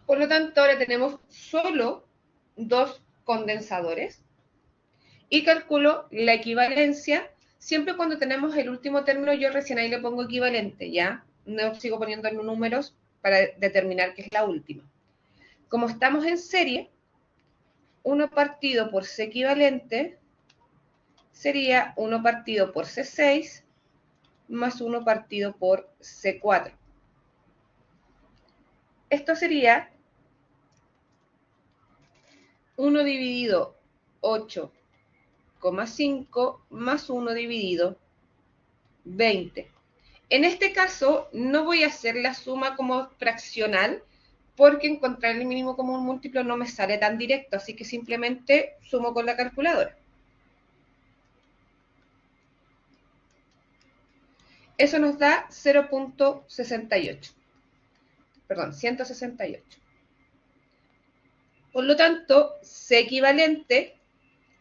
Por lo tanto, ahora tenemos solo dos condensadores y calculo la equivalencia. Siempre cuando tenemos el último término, yo recién ahí le pongo equivalente, ¿ya? No sigo poniendo números para determinar qué es la última. Como estamos en serie, 1 partido por C equivalente sería 1 partido por C6 más 1 partido por C4. Esto sería 1 dividido 8,5 más 1 dividido 20. En este caso, no voy a hacer la suma como fraccional, porque encontrar el mínimo común múltiplo no me sale tan directo, así que simplemente sumo con la calculadora. Eso nos da 0,68. Perdón, 168. Por lo tanto, C equivalente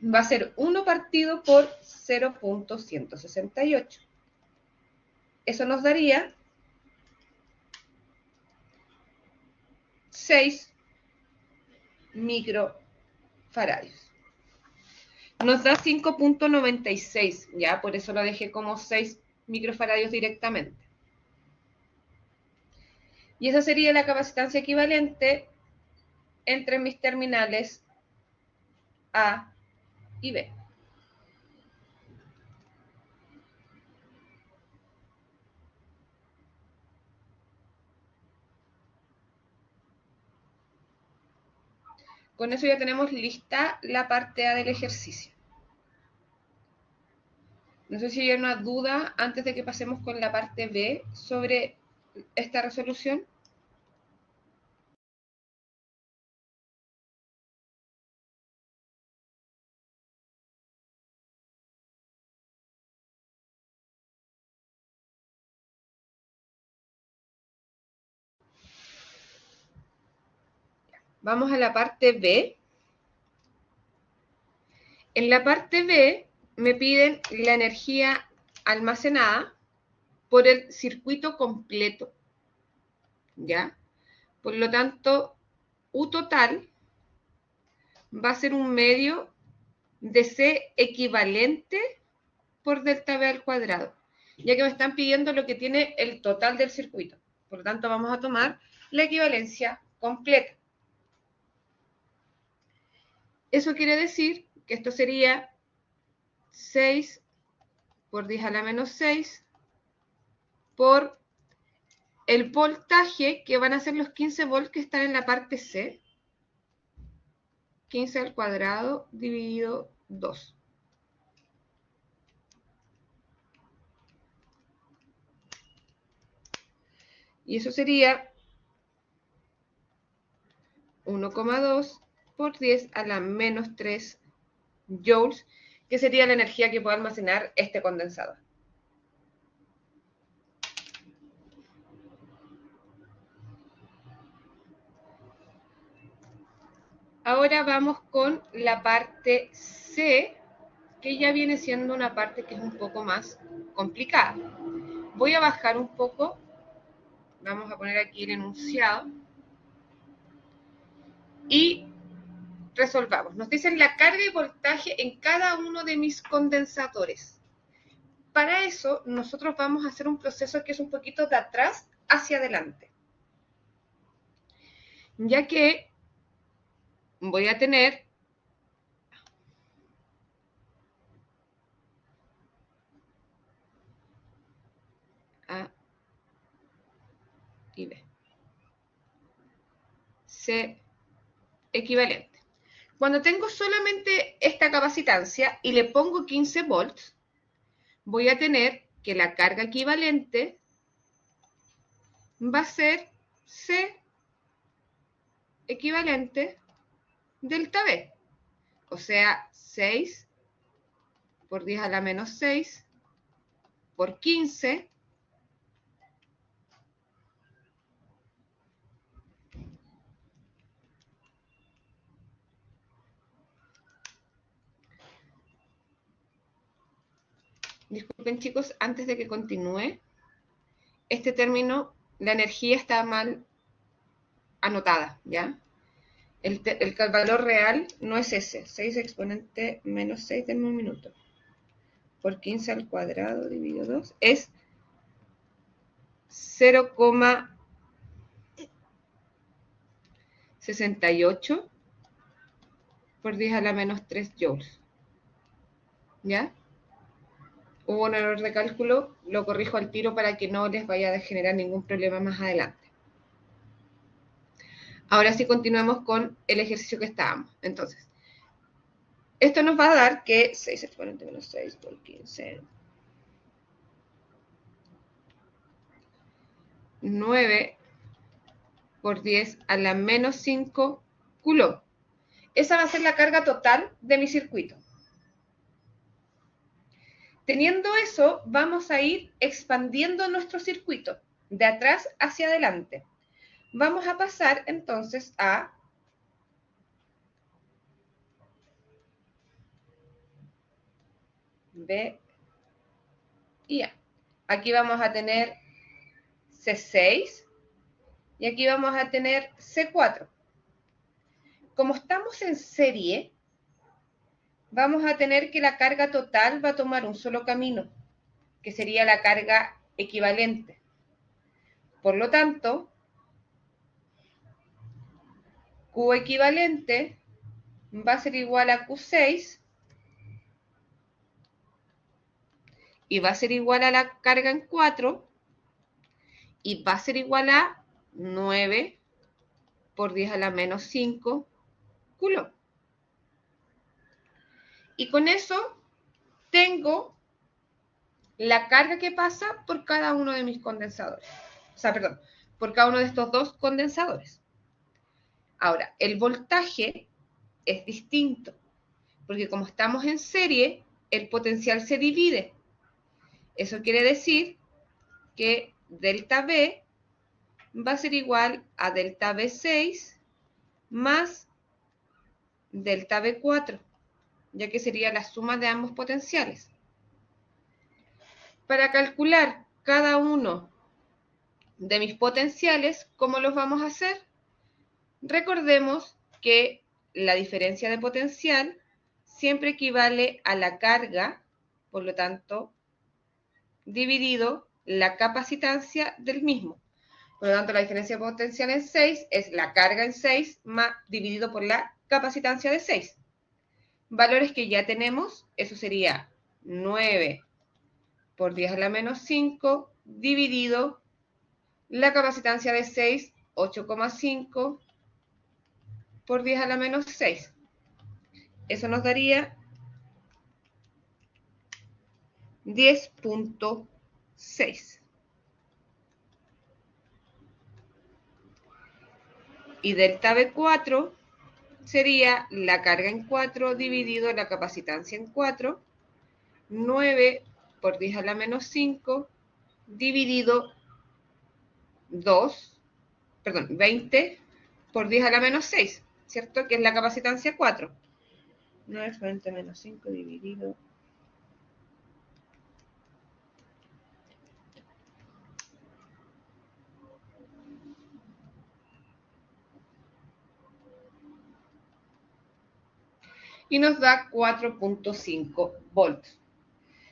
va a ser 1 partido por 0,168. Eso nos daría 6 microfaradios. Nos da 5,96, ya, por eso lo dejé como 6 microfaradios directamente. Y esa sería la capacitancia equivalente entre mis terminales A y B. Con eso ya tenemos lista la parte A del ejercicio. No sé si hay una duda antes de que pasemos con la parte B sobre esta resolución. Vamos a la parte B. En la parte B me piden la energía almacenada por el circuito completo, ¿ya? Por lo tanto, U total va a ser un medio de C equivalente por delta B al cuadrado, ya que me están pidiendo lo que tiene el total del circuito. Por lo tanto, vamos a tomar la equivalencia completa. Eso quiere decir que esto sería 6 por 10 a la menos 6 por el voltaje, que van a ser los 15 volts que están en la parte C, 15 al cuadrado dividido 2. Y eso sería 1,2 por 10 a la menos 3 joules, que sería la energía que puede almacenar este condensador. Ahora vamos con la parte C, que ya viene siendo una parte que es un poco más complicada. Voy a bajar un poco, vamos a poner aquí el enunciado y resolvamos. Nos dicen la carga y voltaje en cada uno de mis condensadores. Para eso, nosotros vamos a hacer un proceso que es un poquito de atrás hacia adelante. Ya que voy a tener A y B. C equivalente. Cuando tengo solamente esta capacitancia y le pongo 15 volts, voy a tener que la carga equivalente va a ser C equivalente delta B. O sea, 6 por 10 a la menos 6 por 15 Disculpen chicos, antes de que continúe, este término, la energía está mal anotada, ¿ya? El valor real no es ese, 6 exponente menos 6 en un minuto. Por 15 al cuadrado dividido 2 es 0,68 por 10 a la menos 3 joules. ¿Ya? Hubo un error de cálculo, lo corrijo al tiro para que no les vaya a generar ningún problema más adelante. Ahora sí continuamos con el ejercicio que estábamos. Entonces, esto nos va a dar que 6 exponente menos 6 por 15, 9 por 10 a la menos 5 coulomb. Esa va a ser la carga total de mi circuito. Teniendo eso, vamos a ir expandiendo nuestro circuito de atrás hacia adelante. Vamos a pasar entonces a B y A. Aquí vamos a tener C6 y aquí vamos a tener C4. Como estamos en serie, vamos a tener que la carga total va a tomar un solo camino, que sería la carga equivalente. Por lo tanto, Q equivalente va a ser igual a Q6 y va a ser igual a la carga en 4 y va a ser igual a 9 por 10 a la menos 5 coulomb. Y con eso tengo la carga que pasa por cada uno de mis condensadores. O sea, perdón, por cada uno de estos dos condensadores. Ahora, el voltaje es distinto, porque como estamos en serie, el potencial se divide. Eso quiere decir que delta B va a ser igual a delta B6 más delta B4, ya que sería la suma de ambos potenciales. Para calcular cada uno de mis potenciales, ¿cómo los vamos a hacer? Recordemos que la diferencia de potencial siempre equivale a la carga, por lo tanto, dividido la capacitancia del mismo. Por lo tanto, la diferencia de potencial en 6 es la carga en 6 más dividido por la capacitancia de 6. Valores que ya tenemos, eso sería 9 por 10 a la menos 5 dividido la capacitancia de 6, 8,5 por 10 a la menos 6. Eso nos daría 10.6. Y delta B4 sería la carga en 4 dividido la capacitancia en 4, 9 por 10 a la menos 5 dividido 20 por 10 a la menos 6. ¿cierto? Que es la capacitancia 4. 9 exponente menos 5 dividido. Y nos da 4.5 volts.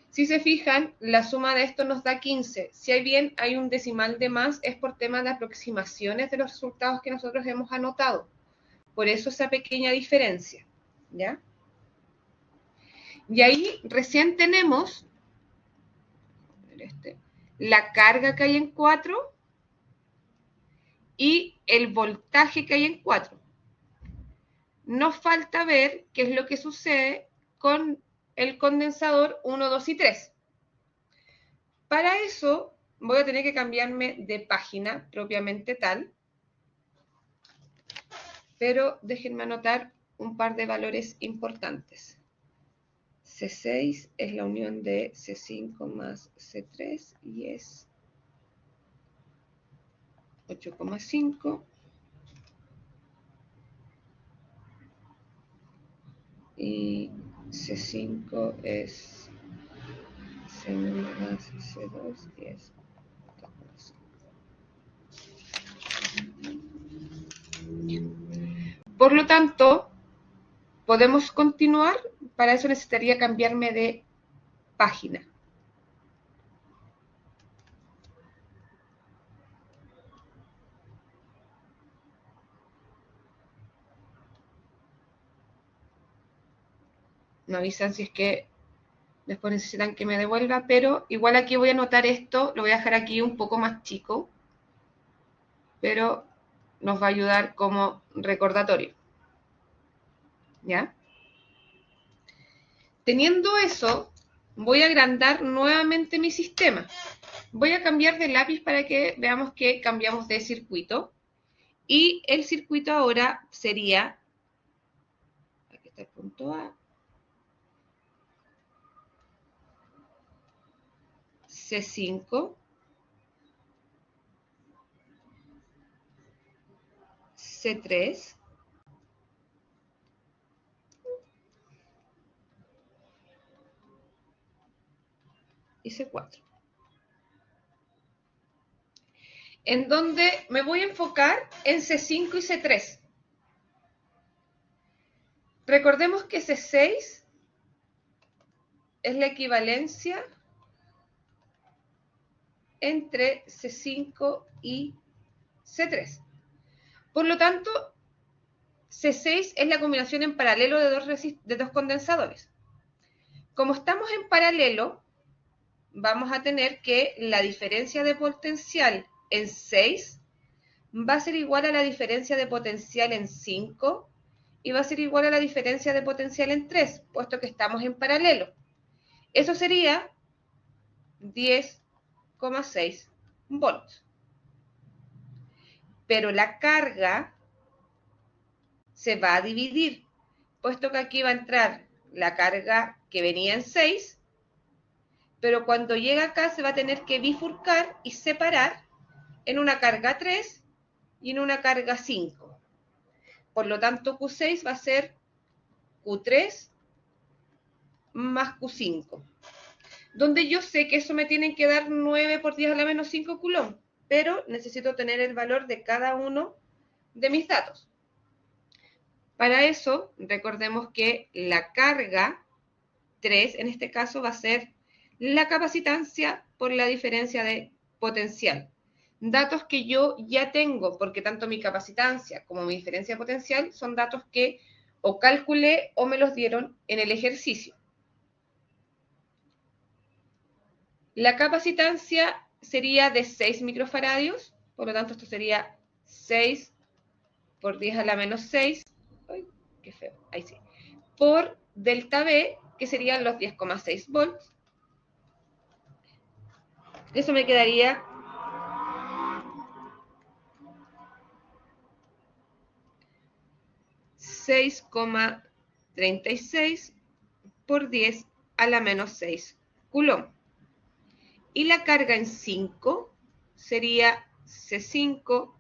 Si se fijan, la suma de esto nos da 15. Si hay un decimal de más, es por tema de aproximaciones de los resultados que nosotros hemos anotado. Por eso esa pequeña diferencia, ¿ya? Y ahí recién tenemos la carga que hay en 4 y el voltaje que hay en 4. Nos falta ver qué es lo que sucede con el condensador 1, 2 y 3. Para eso voy a tener que cambiarme de página propiamente tal, pero déjenme anotar un par de valores importantes. C6 es la unión de C5 más C3 y es 8,5. Y C5 es C1 más C2 y es 2,5. Por lo tanto, podemos continuar. Para eso necesitaría cambiarme de página. Me avisan si es que después necesitan que me devuelva, pero igual aquí voy a anotar esto, lo voy a dejar aquí un poco más chico, pero nos va a ayudar como recordatorio. ¿Ya? Teniendo eso, voy a agrandar nuevamente mi sistema. Voy a cambiar de lápiz para que veamos que cambiamos de circuito. Y el circuito ahora sería, aquí está el punto A, C5, C3, y C4. En donde me voy a enfocar en C5 y C3. Recordemos que C6 es la equivalencia entre C5 y C3. Por lo tanto, C6 es la combinación en paralelo de dos condensadores. Como estamos en paralelo, vamos a tener que la diferencia de potencial en 6 va a ser igual a la diferencia de potencial en 5 y va a ser igual a la diferencia de potencial en 3, puesto que estamos en paralelo. Eso sería 10,6 volts. Pero la carga se va a dividir, puesto que aquí va a entrar la carga que venía en 6, pero cuando llega acá se va a tener que bifurcar y separar en una carga 3 y en una carga 5. Por lo tanto, Q6 va a ser Q3 más Q5. Donde yo sé que eso me tienen que dar 9 por 10 a la menos 5 coulomb, pero necesito tener el valor de cada uno de mis datos. Para eso, recordemos que la carga 3, en este caso, va a ser la capacitancia por la diferencia de potencial. Datos que yo ya tengo, porque tanto mi capacitancia como mi diferencia de potencial son datos que o calculé o me los dieron en el ejercicio. La capacitancia sería de 6 microfaradios, por lo tanto esto sería 6 por 10 a la menos 6, ¡ay, qué feo! Ahí sí, por delta B, que serían los 10,6 volts. Eso me quedaría 6,36 por 10 a la menos 6 coulomb. Y la carga en 5 sería C5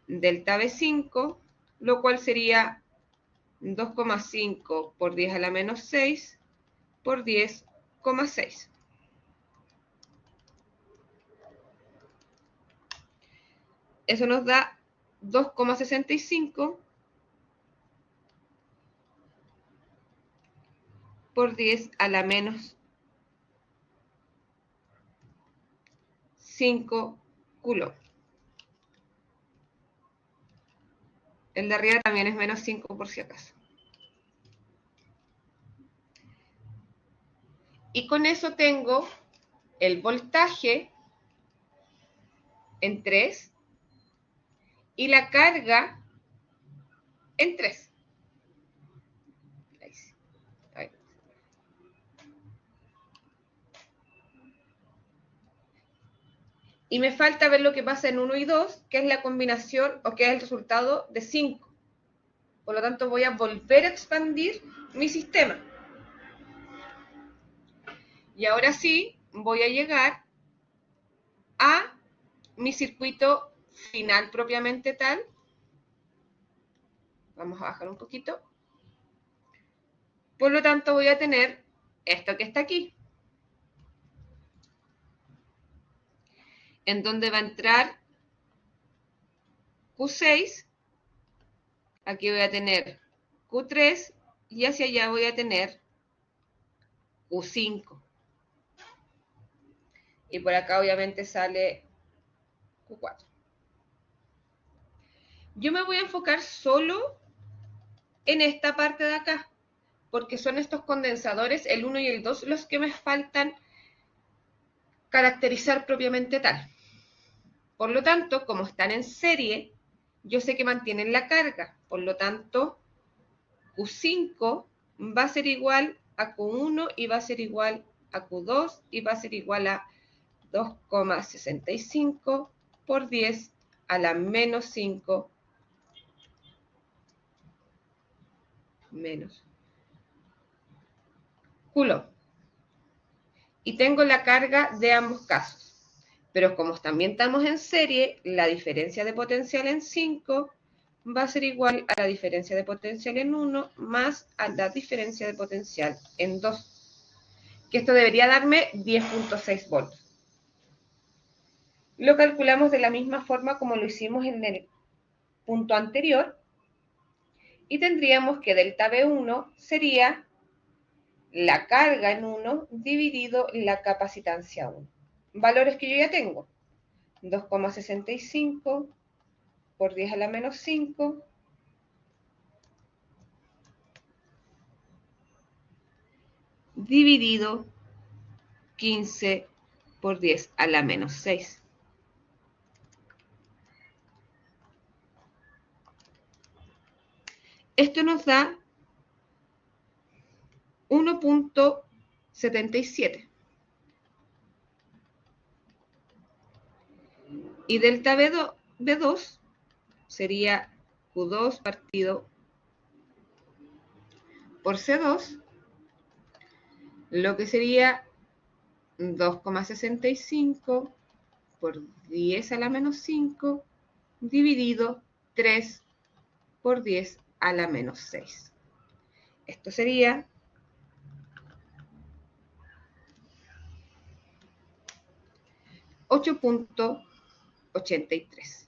delta B5 lo cual sería 2,5 por 10 a la menos 6 por 10,6. Eso nos da 2,65 por 10 a la menos 5 coulomb. El de arriba también es menos 5 por si acaso. Y con eso tengo el voltaje en 3 y la carga en 3. Ahí. Y me falta ver lo que pasa en 1 y 2, que es la combinación o que es el resultado de 5. Por lo tanto, voy a volver a expandir mi sistema. Y ahora sí, voy a llegar a mi circuito final propiamente tal. Vamos a bajar un poquito. Por lo tanto, voy a tener esto que está aquí, en donde va a entrar Q6, aquí voy a tener Q3 y hacia allá voy a tener Q5. Y por acá obviamente sale Q4. Yo me voy a enfocar solo en esta parte de acá, porque son estos condensadores, el 1 y el 2, los que me faltan caracterizar propiamente tal. Por lo tanto, como están en serie, yo sé que mantienen la carga. Por lo tanto, Q5 va a ser igual a Q1 y va a ser igual a Q2 y va a ser igual a 2,65 por 10 a la menos 5 menos coulomb. Y tengo la carga de ambos casos. Pero como también estamos en serie, la diferencia de potencial en 5 va a ser igual a la diferencia de potencial en 1 más a la diferencia de potencial en 2. Que esto debería darme 10,6 volts. Lo calculamos de la misma forma como lo hicimos en el punto anterior. Y tendríamos que delta V1 sería la carga en 1 dividido la capacitancia 1. Valores que yo ya tengo. 2,65 por 10 a la menos 5 dividido 15 por 10 a la menos 6. Esto nos da 1,77. Y delta V2 sería Q2 partido por C2, lo que sería 2,65 por 10 a la menos 5 dividido 3 por 10 a la menos 6. Esto sería 8,83.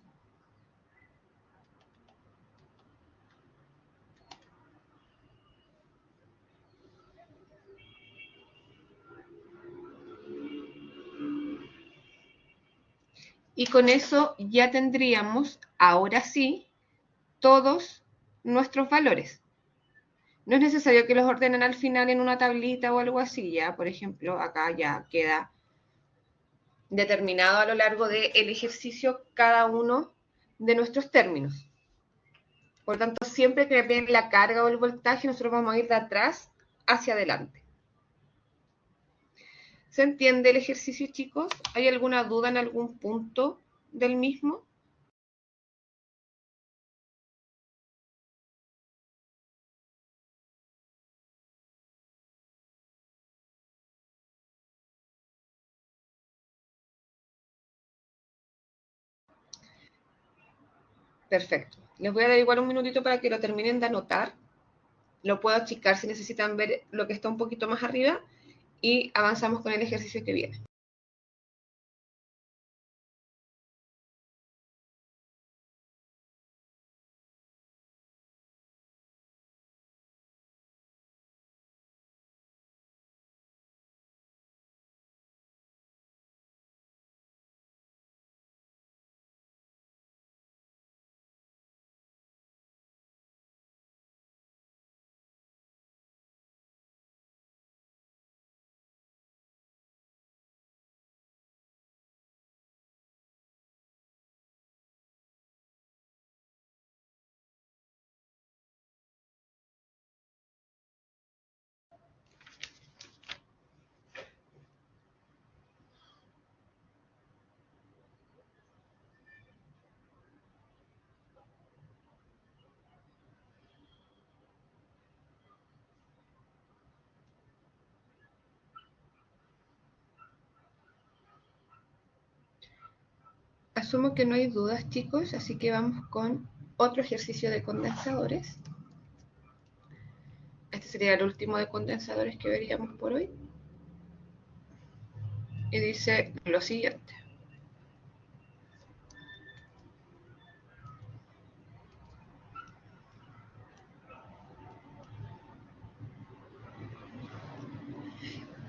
Y con eso ya tendríamos, ahora sí, todos nuestros valores. No es necesario que los ordenen al final en una tablita o algo así, ya, por ejemplo, acá ya queda determinado a lo largo del ejercicio cada uno de nuestros términos. Por tanto, siempre que ven la carga o el voltaje, nosotros vamos a ir de atrás hacia adelante. ¿Se entiende el ejercicio, chicos? ¿Hay alguna duda en algún punto del mismo? Perfecto. Les voy a dar igual un minutito para que lo terminen de anotar. Lo puedo achicar si necesitan ver lo que está un poquito más arriba y avanzamos con el ejercicio que viene. Asumo que no hay dudas, chicos, así que vamos con otro ejercicio de condensadores. Este sería el último de condensadores que veríamos por hoy. Y dice lo siguiente.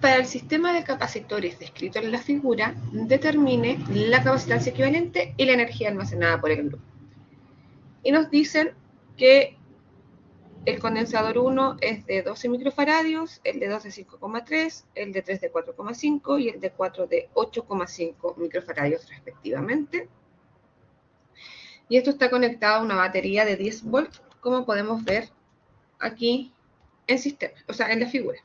Para el sistema de capacitores descrito en la figura, determine la capacitancia equivalente y la energía almacenada por el grupo. Y nos dicen que el condensador 1 es de 12 microfaradios, el de 2 de 5,3, el de 3 de 4,5 y el de 4 de 8,5 microfaradios respectivamente. Y esto está conectado a una batería de 10 volts, como podemos ver aquí en sistema, o sea, en la figura.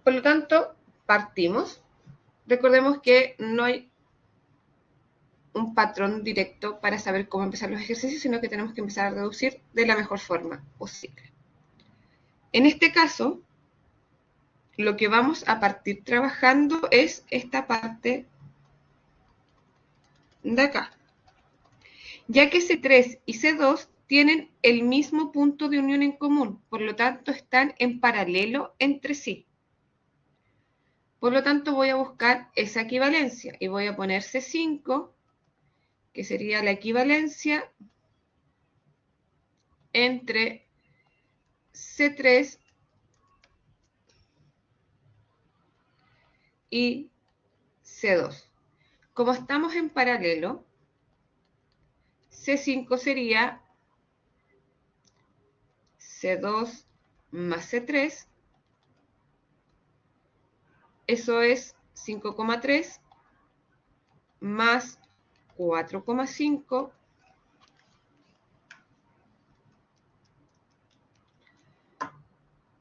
Por lo tanto, partimos. Recordemos que no hay un patrón directo para saber cómo empezar los ejercicios, sino que tenemos que empezar a reducir de la mejor forma posible. En este caso, lo que vamos a partir trabajando es esta parte de acá, ya que C3 y C2 tienen el mismo punto de unión en común, por lo tanto están en paralelo entre sí. Por lo tanto voy a buscar esa equivalencia y voy a poner C5, que sería la equivalencia entre C3 y C2. Como estamos en paralelo, C5 sería C2 más C3, eso es 5,3 más 4,5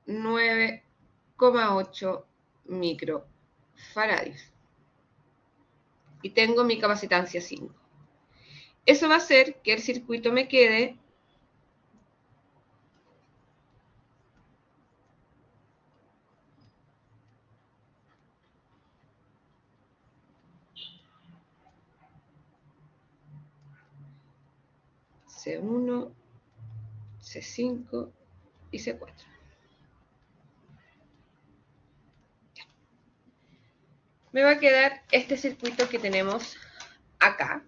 9,8 microfaradios. Y tengo mi capacitancia 5. Eso va a hacer que el circuito me quede C1, C5 y C4. Me va a quedar este circuito que tenemos acá,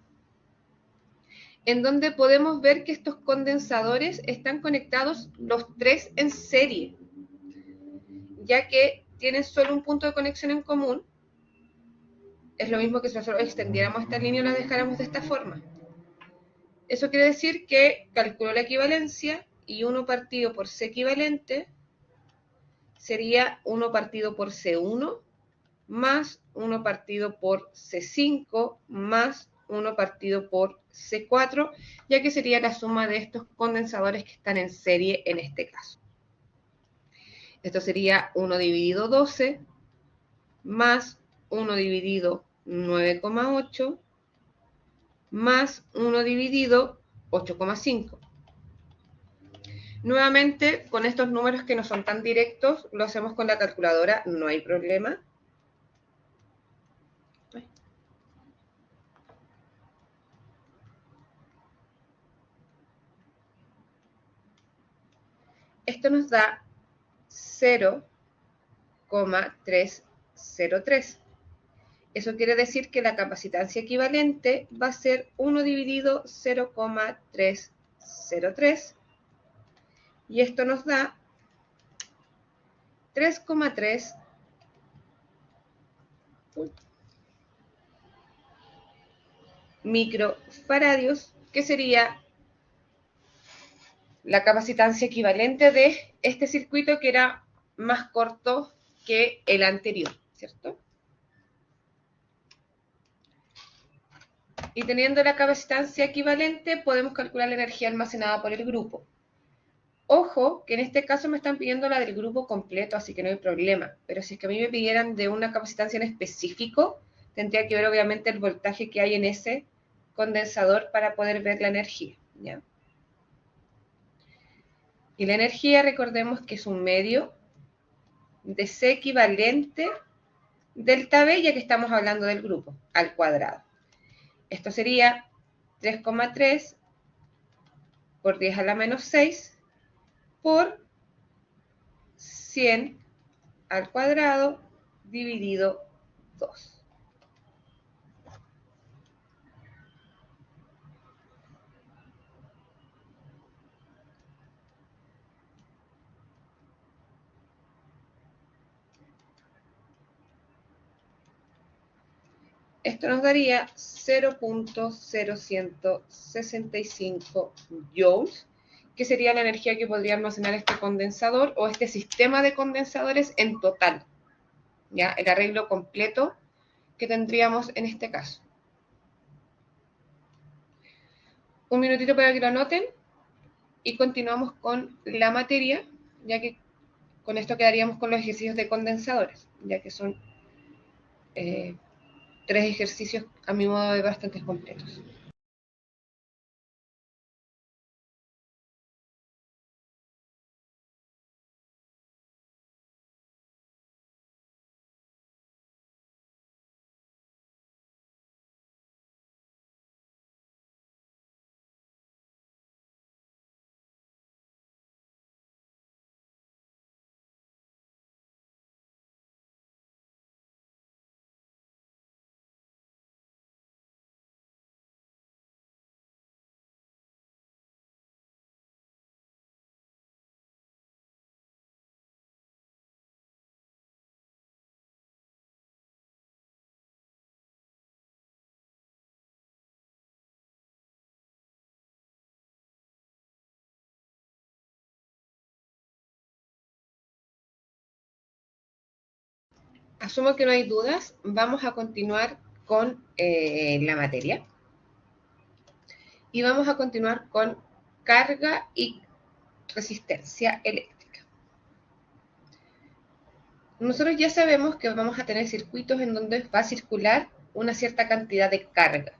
en donde podemos ver que estos condensadores están conectados los tres en serie, ya que tienen solo un punto de conexión en común. Es lo mismo que si nosotros extendiéramos esta línea y la dejáramos de esta forma. Eso quiere decir que calculo la equivalencia y 1 partido por C equivalente sería 1 partido por C1 más 1 partido por C5 más 1 partido por C4, ya que sería la suma de estos condensadores que están en serie en este caso. Esto sería 1 dividido 12 más 1 dividido 9,8 más 1 dividido 8,5. Nuevamente, con estos números que no son tan directos, lo hacemos con la calculadora, no hay problema. Esto nos da 0,303. Eso quiere decir que la capacitancia equivalente va a ser 1 dividido 0,303. Y esto nos da 3,3 microfaradios, que sería la capacitancia equivalente de este circuito, que era más corto que el anterior, ¿cierto? Y teniendo la capacitancia equivalente, podemos calcular la energía almacenada por el grupo. Ojo, que en este caso me están pidiendo la del grupo completo, así que no hay problema. Pero si es que a mí me pidieran de una capacitancia en específico, tendría que ver obviamente el voltaje que hay en ese condensador para poder ver la energía, ¿ya? Y la energía, recordemos que es un medio de C equivalente delta B, ya que estamos hablando del grupo, al cuadrado. Esto sería 3,3 por 10 a la menos 6 por 100 al cuadrado dividido 2. Esto nos daría 0,0165 joules, que sería la energía que podría almacenar este condensador o este sistema de condensadores en total, ¿ya? El arreglo completo que tendríamos en este caso. Un minutito para que lo anoten y continuamos con la materia, ya que con esto quedaríamos con los ejercicios de condensadores, ya que son 3 ejercicios a mi modo de bastante completos. Asumo que no hay dudas, vamos a continuar con la materia y vamos a continuar con carga y resistencia eléctrica. Nosotros ya sabemos que vamos a tener circuitos en donde va a circular una cierta cantidad de carga.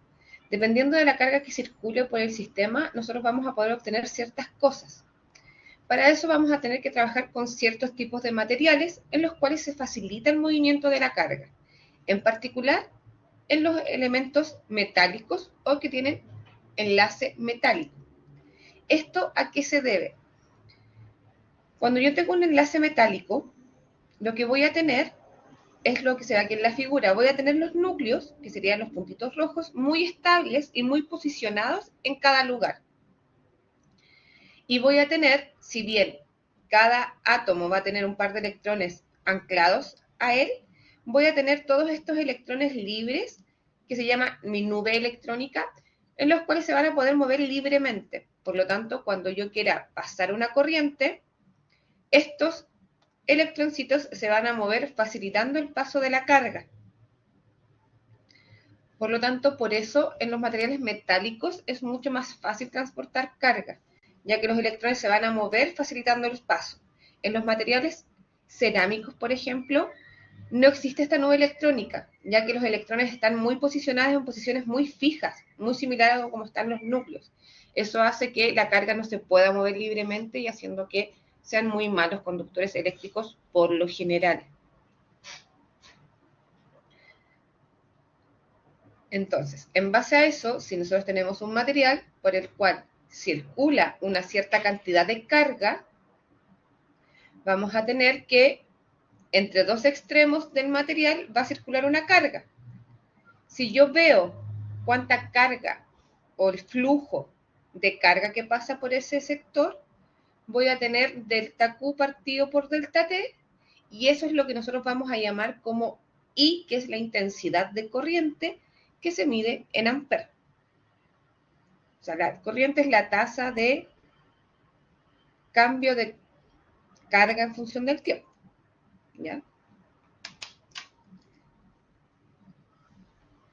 Dependiendo de la carga que circule por el sistema, nosotros vamos a poder obtener ciertas cosas. Para eso vamos a tener que trabajar con ciertos tipos de materiales en los cuales se facilita el movimiento de la carga. En particular, en los elementos metálicos o que tienen enlace metálico. ¿Esto a qué se debe? Cuando yo tengo un enlace metálico, lo que voy a tener es lo que se ve aquí en la figura. Voy a tener los núcleos, que serían los puntitos rojos, muy estables y muy posicionados en cada lugar. Y voy a tener, si bien cada átomo va a tener un par de electrones anclados a él, voy a tener todos estos electrones libres, que se llama mi nube electrónica, en los cuales se van a poder mover libremente. Por lo tanto, cuando yo quiera pasar una corriente, estos electroncitos se van a mover facilitando el paso de la carga. Por lo tanto, por eso en los materiales metálicos es mucho más fácil transportar carga, ya que los electrones se van a mover facilitando el paso. En los materiales cerámicos, por ejemplo, no existe esta nube electrónica, ya que los electrones están muy posicionados en posiciones muy fijas, muy similares a como están los núcleos. Eso hace que la carga no se pueda mover libremente y haciendo que sean muy malos conductores eléctricos por lo general. Entonces, en base a eso, si nosotros tenemos un material por el cual circula una cierta cantidad de carga, vamos a tener que entre dos extremos del material va a circular una carga. Si yo veo cuánta carga o el flujo de carga que pasa por ese sector, voy a tener delta Q partido por delta T, y eso es lo que nosotros vamos a llamar como I, que es la intensidad de corriente que se mide en amperes. O sea, la corriente es la tasa de cambio de carga en función del tiempo, ¿ya?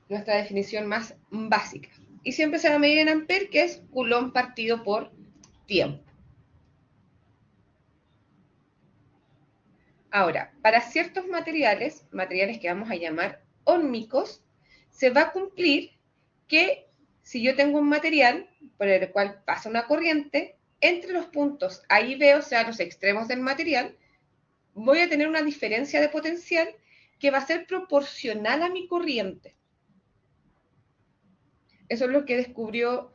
Nuestra definición más básica. Y siempre se va a medir en amperes, que es Coulomb partido por tiempo. Ahora, para ciertos materiales, materiales que vamos a llamar óhmicos, se va a cumplir que si yo tengo un material por el cual pasa una corriente, entre los puntos A y B, o sea, los extremos del material, voy a tener una diferencia de potencial que va a ser proporcional a mi corriente. Eso es lo que descubrió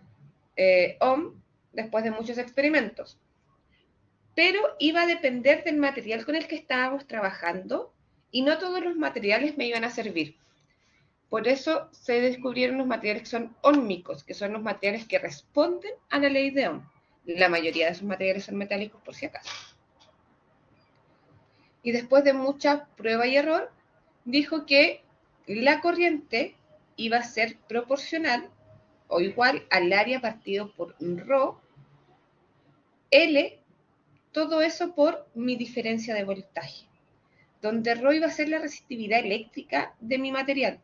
Ohm después de muchos experimentos. Pero iba a depender del material con el que estábamos trabajando y no todos los materiales me iban a servir. Por eso se descubrieron los materiales que son óhmicos, que son los materiales que responden a la ley de Ohm. La mayoría de esos materiales son metálicos, por si acaso. Y después de mucha prueba y error, dijo que la corriente iba a ser proporcional o igual al área partido por ρ, L, todo eso por mi diferencia de voltaje, donde ρ iba a ser la resistividad eléctrica de mi material.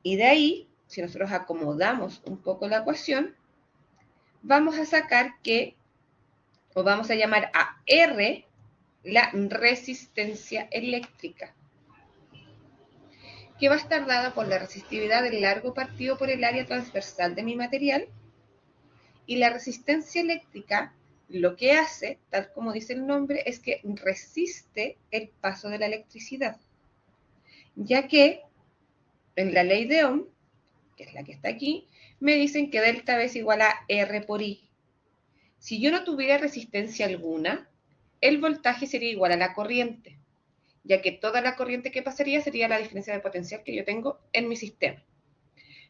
Y de ahí, si nosotros acomodamos un poco la ecuación, vamos a sacar que, o vamos a llamar a R, la resistencia eléctrica, que va a estar dada por la resistividad del largo partido por el área transversal de mi material, y la resistencia eléctrica lo que hace, tal como dice el nombre, es que resiste el paso de la electricidad, ya que en la ley de Ohm, que es la que está aquí, me dicen que delta V es igual a R por I. Si yo no tuviera resistencia alguna, el voltaje sería igual a la corriente, ya que toda la corriente que pasaría sería la diferencia de potencial que yo tengo en mi sistema.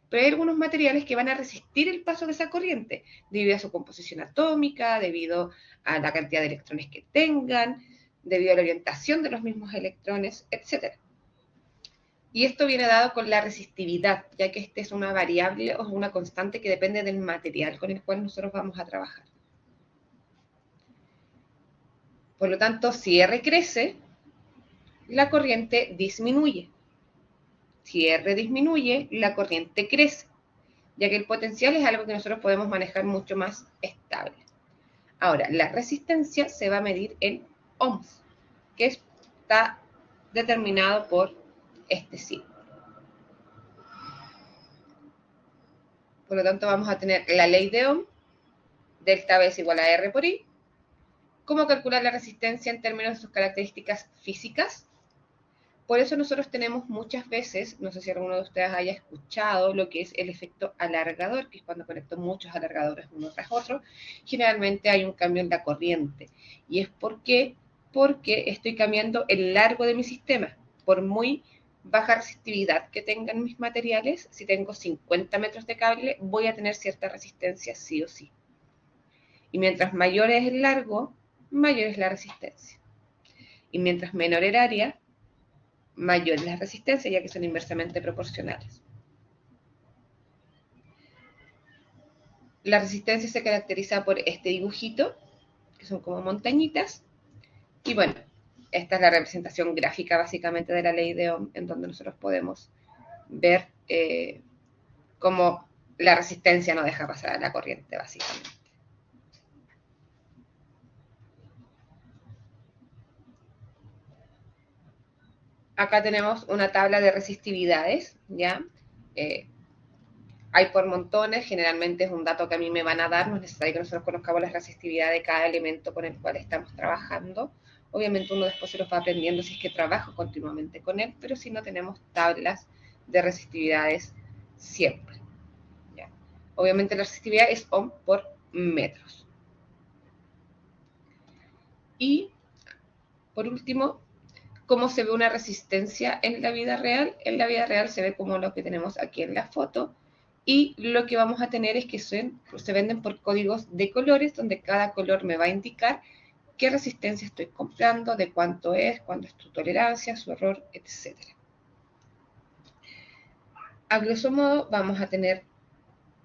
Pero hay algunos materiales que van a resistir el paso de esa corriente, debido a su composición atómica, debido a la cantidad de electrones que tengan, debido a la orientación de los mismos electrones, etc. Y esto viene dado con la resistividad, ya que esta es una variable o una constante que depende del material con el cual nosotros vamos a trabajar. Por lo tanto, si R crece, la corriente disminuye. Si R disminuye, la corriente crece, ya que el potencial es algo que nosotros podemos manejar mucho más estable. Ahora, la resistencia se va a medir en ohms, que está determinado por este símbolo. Por lo tanto, vamos a tener la ley de Ohm, delta V es igual a R por I. ¿Cómo calcular la resistencia en términos de sus características físicas? Por eso nosotros tenemos muchas veces, no sé si alguno de ustedes haya escuchado lo que es el efecto alargador, que es cuando conecto muchos alargadores uno tras otro, generalmente hay un cambio en la corriente. Y es porque estoy cambiando el largo de mi sistema. Por muy baja resistividad que tengan mis materiales, si tengo 50 metros de cable, voy a tener cierta resistencia sí o sí. Y mientras mayor es el largo, mayor es la resistencia. Y mientras menor el área, mayor es la resistencia, ya que son inversamente proporcionales. La resistencia se caracteriza por este dibujito, que son como montañitas, y bueno, esta es la representación gráfica básicamente de la ley de Ohm, en donde nosotros podemos ver cómo la resistencia no deja pasar a la corriente, básicamente. Acá tenemos una tabla de resistividades, ¿ya? Hay por montones, generalmente es un dato que a mí me van a dar, no es necesario que nosotros conozcamos la resistividad de cada elemento con el cual estamos trabajando. Obviamente uno después se los va aprendiendo si es que trabajo continuamente con él, pero si no tenemos tablas de resistividades siempre. ¿Ya? Obviamente la resistividad es ohm por metros. Y, por último, ¿cómo se ve una resistencia en la vida real? En la vida real se ve como lo que tenemos aquí en la foto. Y lo que vamos a tener es que se venden por códigos de colores, donde cada color me va a indicar qué resistencia estoy comprando, de cuánto es su tolerancia, su error, etc. A grosso modo vamos a tener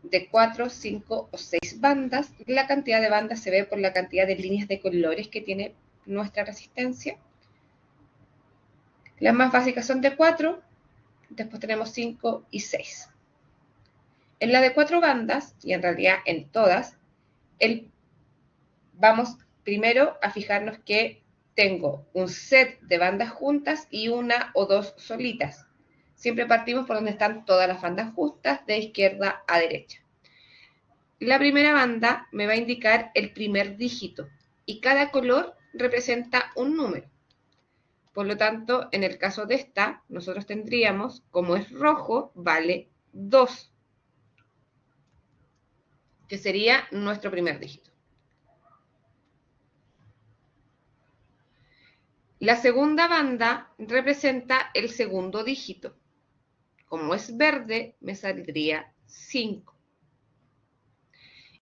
de 4, 5 o 6 bandas. La cantidad de bandas se ve por la cantidad de líneas de colores que tiene nuestra resistencia. Las más básicas son de 4, después tenemos 5 y 6. En la de 4 bandas, y en realidad en todas, vamos primero a fijarnos que tengo un set de bandas juntas y una o dos solitas. Siempre partimos por donde están todas las bandas juntas, de izquierda a derecha. La primera banda me va a indicar el primer dígito y cada color representa un número. Por lo tanto, en el caso de esta, nosotros tendríamos, como es rojo, vale 2, que sería nuestro primer dígito. La segunda banda representa el segundo dígito. Como es verde, me saldría 5.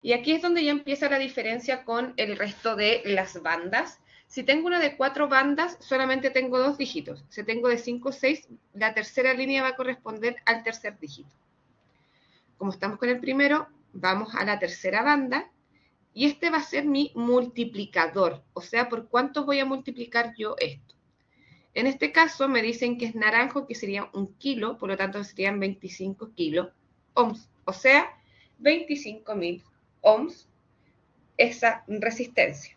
Y aquí es donde ya empieza la diferencia con el resto de las bandas. Si tengo una de 4 bandas, solamente tengo 2 dígitos. Si tengo de 5 o 6, la tercera línea va a corresponder al tercer dígito. Como estamos con el primero, vamos a la tercera banda. Y este va a ser mi multiplicador. O sea, ¿por cuánto voy a multiplicar yo esto? En este caso me dicen que es naranjo, que sería 1 kilo, por lo tanto serían 25 kilo ohms. O sea, 25.000 ohms esa resistencia.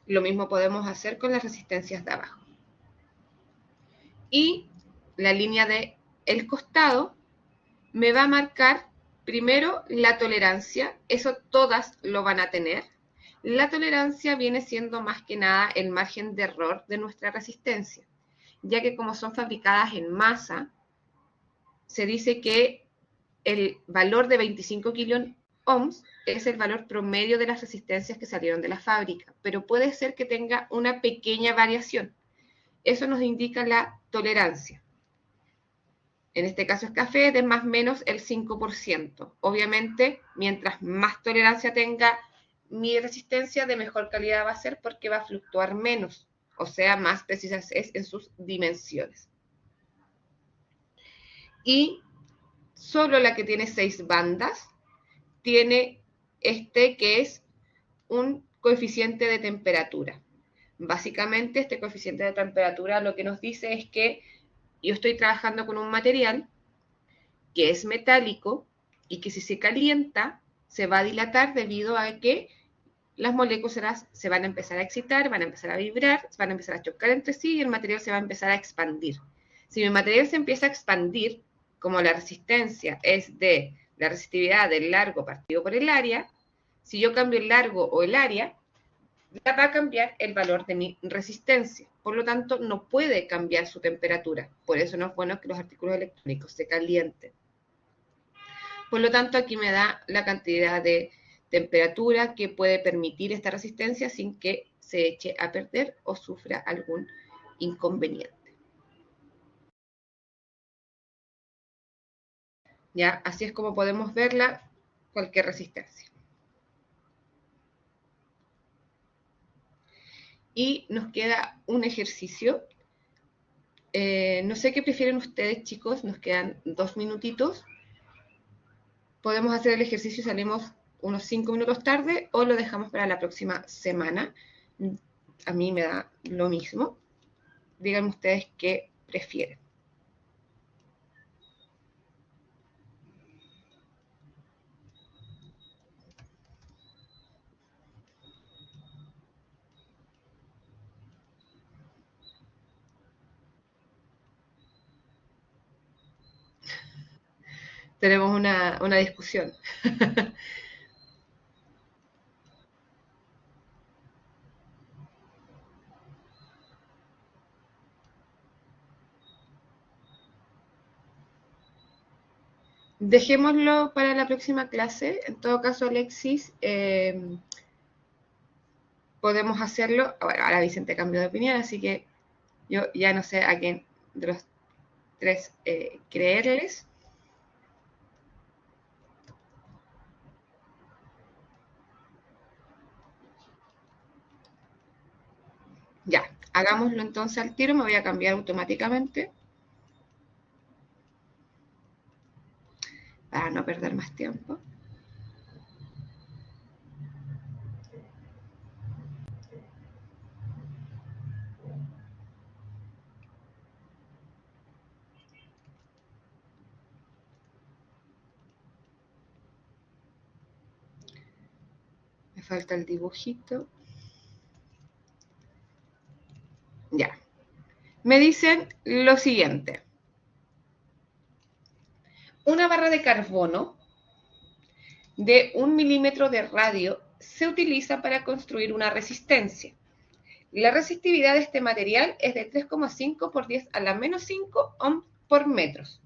Lo mismo podemos hacer con las resistencias de abajo. Y la línea de el costado me va a marcar primero la tolerancia, eso todas lo van a tener. La tolerancia viene siendo más que nada el margen de error de nuestra resistencia, ya que como son fabricadas en masa, se dice que el valor de 25 kiloohms es el valor promedio de las resistencias que salieron de la fábrica, pero puede ser que tenga una pequeña variación. Eso nos indica la tolerancia. En este caso es café, de más o menos el 5%. Obviamente, mientras más tolerancia tenga mi resistencia, de mejor calidad va a ser porque va a fluctuar menos, o sea, más precisa es en sus dimensiones. Y solo la que tiene 6 bandas tiene este que es un coeficiente de temperatura. Básicamente, este coeficiente de temperatura lo que nos dice es que yo estoy trabajando con un material que es metálico y que si se calienta se va a dilatar debido a que las moléculas se van a empezar a excitar, van a empezar a vibrar, van a empezar a chocar entre sí y el material se va a empezar a expandir. Si mi material se empieza a expandir, como la resistencia es de la resistividad del largo partido por el área, si yo cambio el largo o el área, va a cambiar el valor de mi resistencia. Por lo tanto, no puede cambiar su temperatura. Por eso no es bueno que los artículos electrónicos se calienten. Por lo tanto, aquí me da la cantidad de temperatura que puede permitir esta resistencia sin que se eche a perder o sufra algún inconveniente. ¿Ya? Así es como podemos verla, cualquier resistencia. Y nos queda un ejercicio. No sé qué prefieren ustedes, chicos. Nos quedan 2 minutitos. Podemos hacer el ejercicio y salimos unos 5 minutos tarde o lo dejamos para la próxima semana. A mí me da lo mismo. Díganme ustedes qué prefieren. Tenemos una discusión. Dejémoslo para la próxima clase. En todo caso, Alexis, podemos hacerlo. Bueno, ahora Vicente cambió de opinión, así que yo ya no sé a quién de los tres creerles. Ya, hagámoslo entonces al tiro, me voy a cambiar automáticamente para no perder más tiempo. Me falta el dibujito. Ya. Me dicen lo siguiente. Una barra de carbono de 1 milímetro de radio se utiliza para construir una resistencia. La resistividad de este material es de 3,5 por 10 a la menos 5 ohm por metros.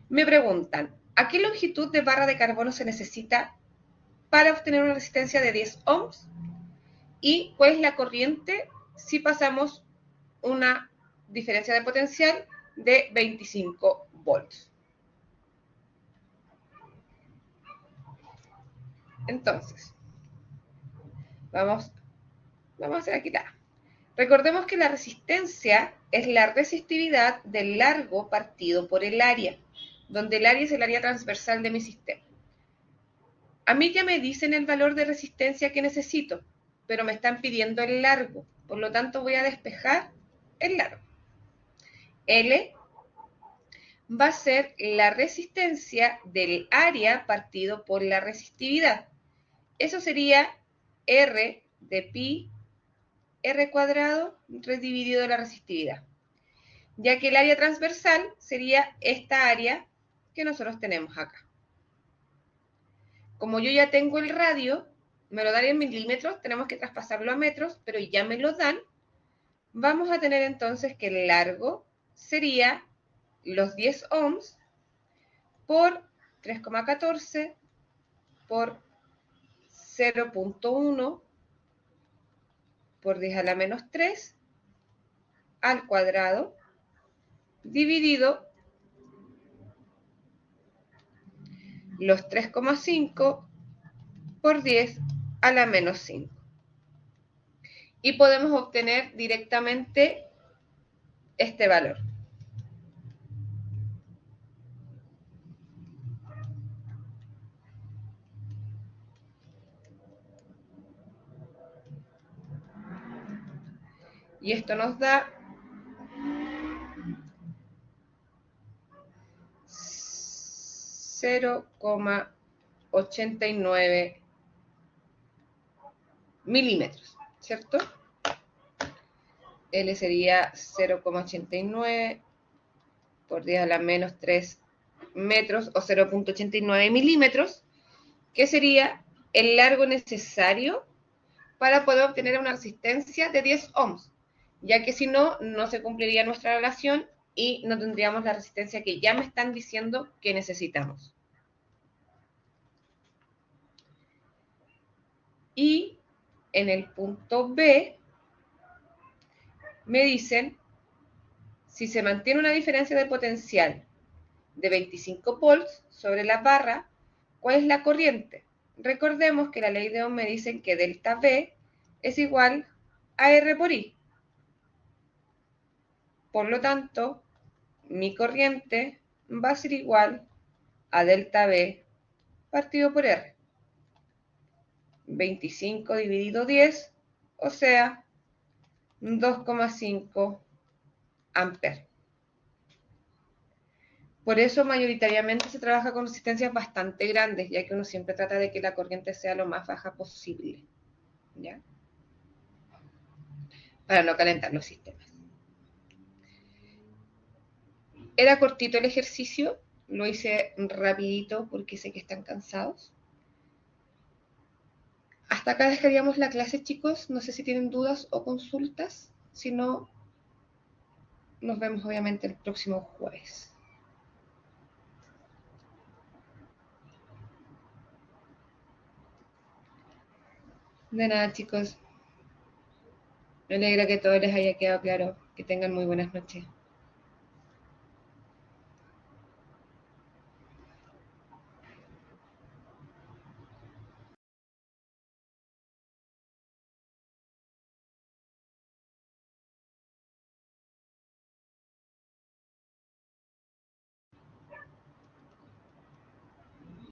Me preguntan, ¿a qué longitud de barra de carbono se necesita para obtener una resistencia de 10 ohms? ¿Y cuál es la corriente si pasamos una diferencia de potencial de 25 volts? Entonces, vamos a hacer aquí la. Recordemos que la resistencia es la resistividad del largo partido por el área, donde el área es el área transversal de mi sistema. A mí ya me dicen el valor de resistencia que necesito, pero me están pidiendo el largo, por lo tanto voy a despejar el largo. L va a ser la resistencia del área partido por la resistividad. Eso sería R de pi R cuadrado dividido la resistividad, ya que el área transversal sería esta área que nosotros tenemos acá. Como yo ya tengo el radio, me lo dan en milímetros, tenemos que traspasarlo a metros, pero ya me lo dan, vamos a tener entonces que el largo sería los 10 ohms por 3,14 por 0,1 por 10 a la menos 3 al cuadrado dividido los 3,5 por 10 a la menos 5. Y podemos obtener directamente este valor. Y esto nos da 0,89 milímetros, ¿cierto? L sería 0,89 por 10 a la menos 3 metros o 0,89 milímetros, que sería el largo necesario para poder obtener una resistencia de 10 ohms, ya que si no, no se cumpliría nuestra relación y no tendríamos la resistencia que ya me están diciendo que necesitamos. Y en el punto B me dicen, si se mantiene una diferencia de potencial de 25 volts sobre la barra, ¿cuál es la corriente? Recordemos que la ley de Ohm me dice que delta V es igual a R por I. Por lo tanto, mi corriente va a ser igual a delta V partido por R. 25 dividido 10, o sea, 2,5 amperes. Por eso mayoritariamente se trabaja con resistencias bastante grandes, ya que uno siempre trata de que la corriente sea lo más baja posible, ¿ya? Para no calentar los sistemas. Era cortito el ejercicio, lo hice rapidito porque sé que están cansados. Hasta acá dejaríamos la clase, chicos. No sé si tienen dudas o consultas. Si no, nos vemos obviamente el próximo jueves. De nada, chicos. Me alegra que todo les haya quedado claro. Que tengan muy buenas noches.